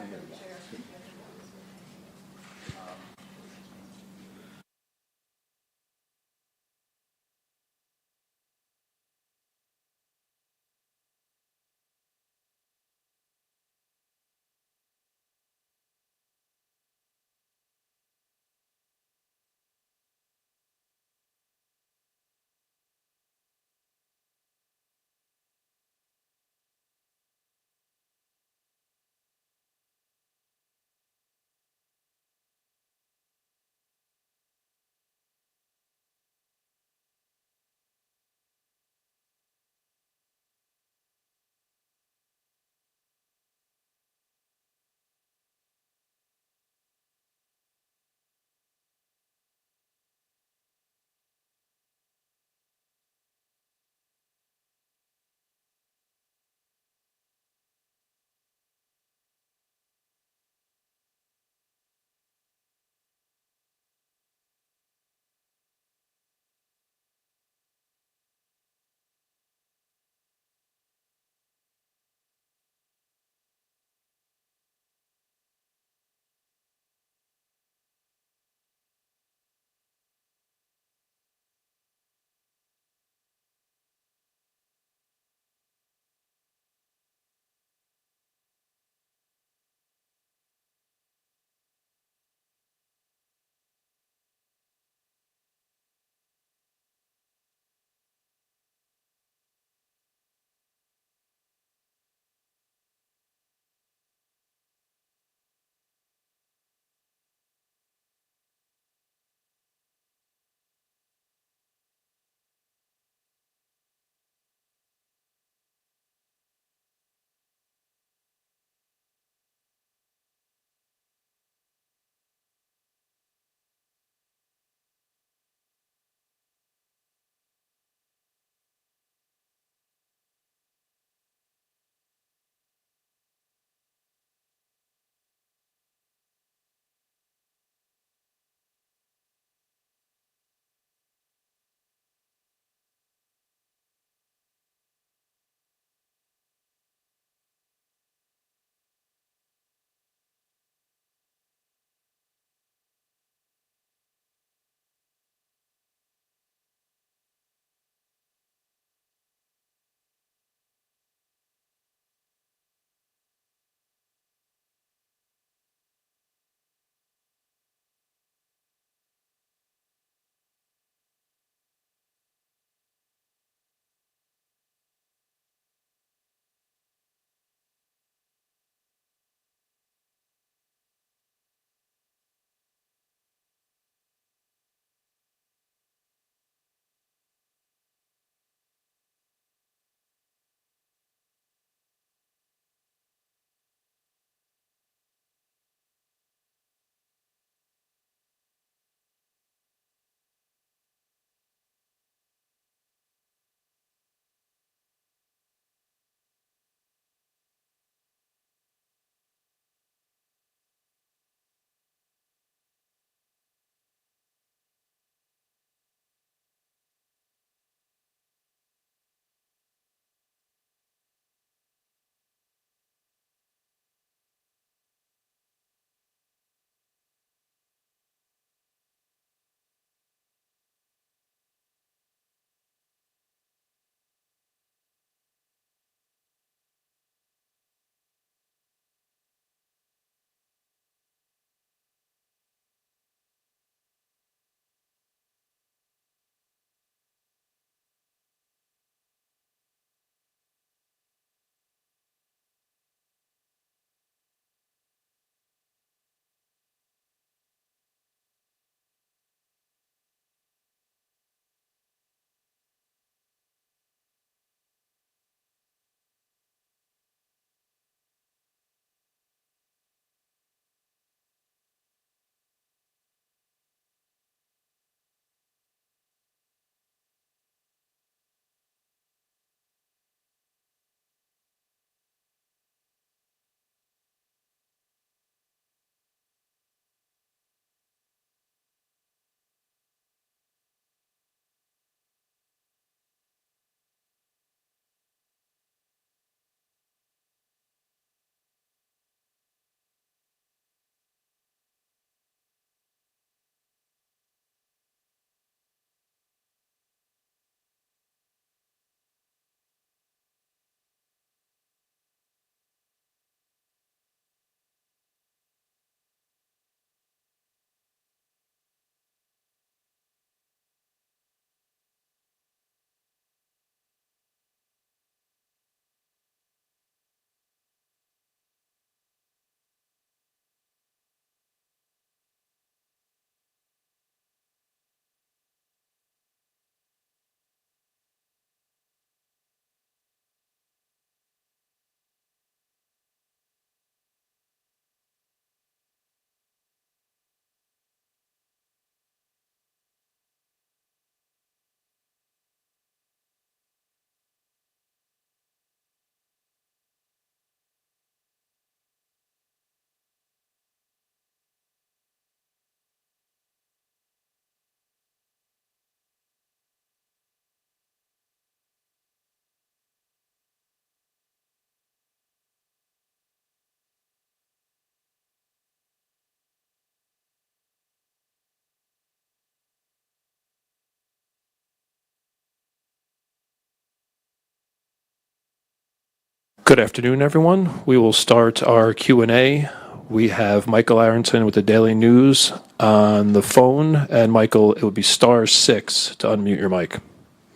Good afternoon, everyone. We will start our Q&A. We have Michael Aronson with the Daily News on the phone. And Michael, it would be *6 to unmute your mic.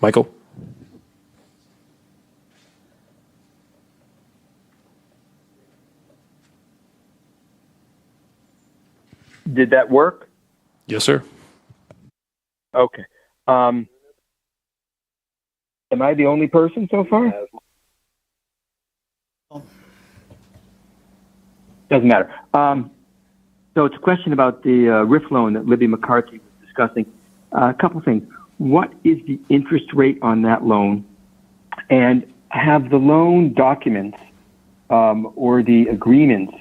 Michael? Did that work? Yes, sir. Okay. Am I the only person so far? Doesn't matter. So it's a question about the RIF loan that Libby McCarthy was discussing. A couple things. What is the interest rate on that loan? And have the loan documents or the agreements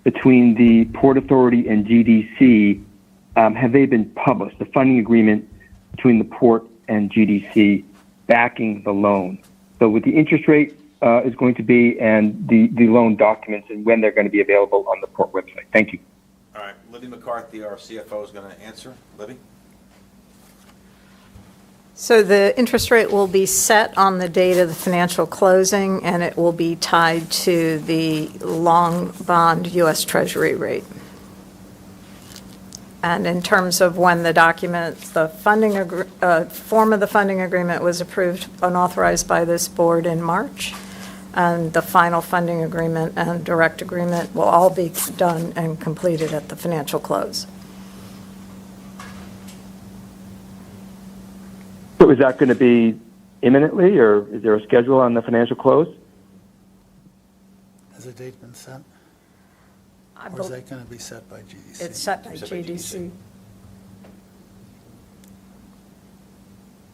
between the Port Authority and GDC, have they been published? The funding agreement between the Port and GDC backing the loan. So what the interest rate is going to be and the loan documents and when they're going to be available on the Port website. Thank you. All right, Libby McCarthy, our CFO, is going to answer. Libby? So the interest rate will be set on the date of the financial closing, and it will be tied to the long bond U.S. Treasury rate. And in terms of when the documents, the funding form of the funding agreement was approved and authorized by this board in March, and the final funding agreement and direct agreement will all be done and completed at the financial close. So is that going to be imminently, or is there a schedule on the financial close? Has a date been set? Or is that going to be set by GDC? It's set by GDC.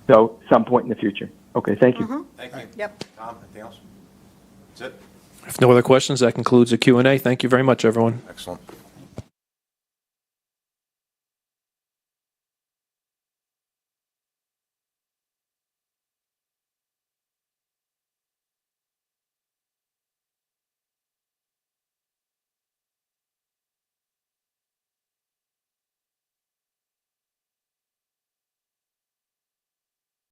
So some point in the future. Okay, thank you. Thank you. Yep. Tom, anything else? That's it? If no other questions, that concludes the Q&A. Thank you very much, everyone. Excellent.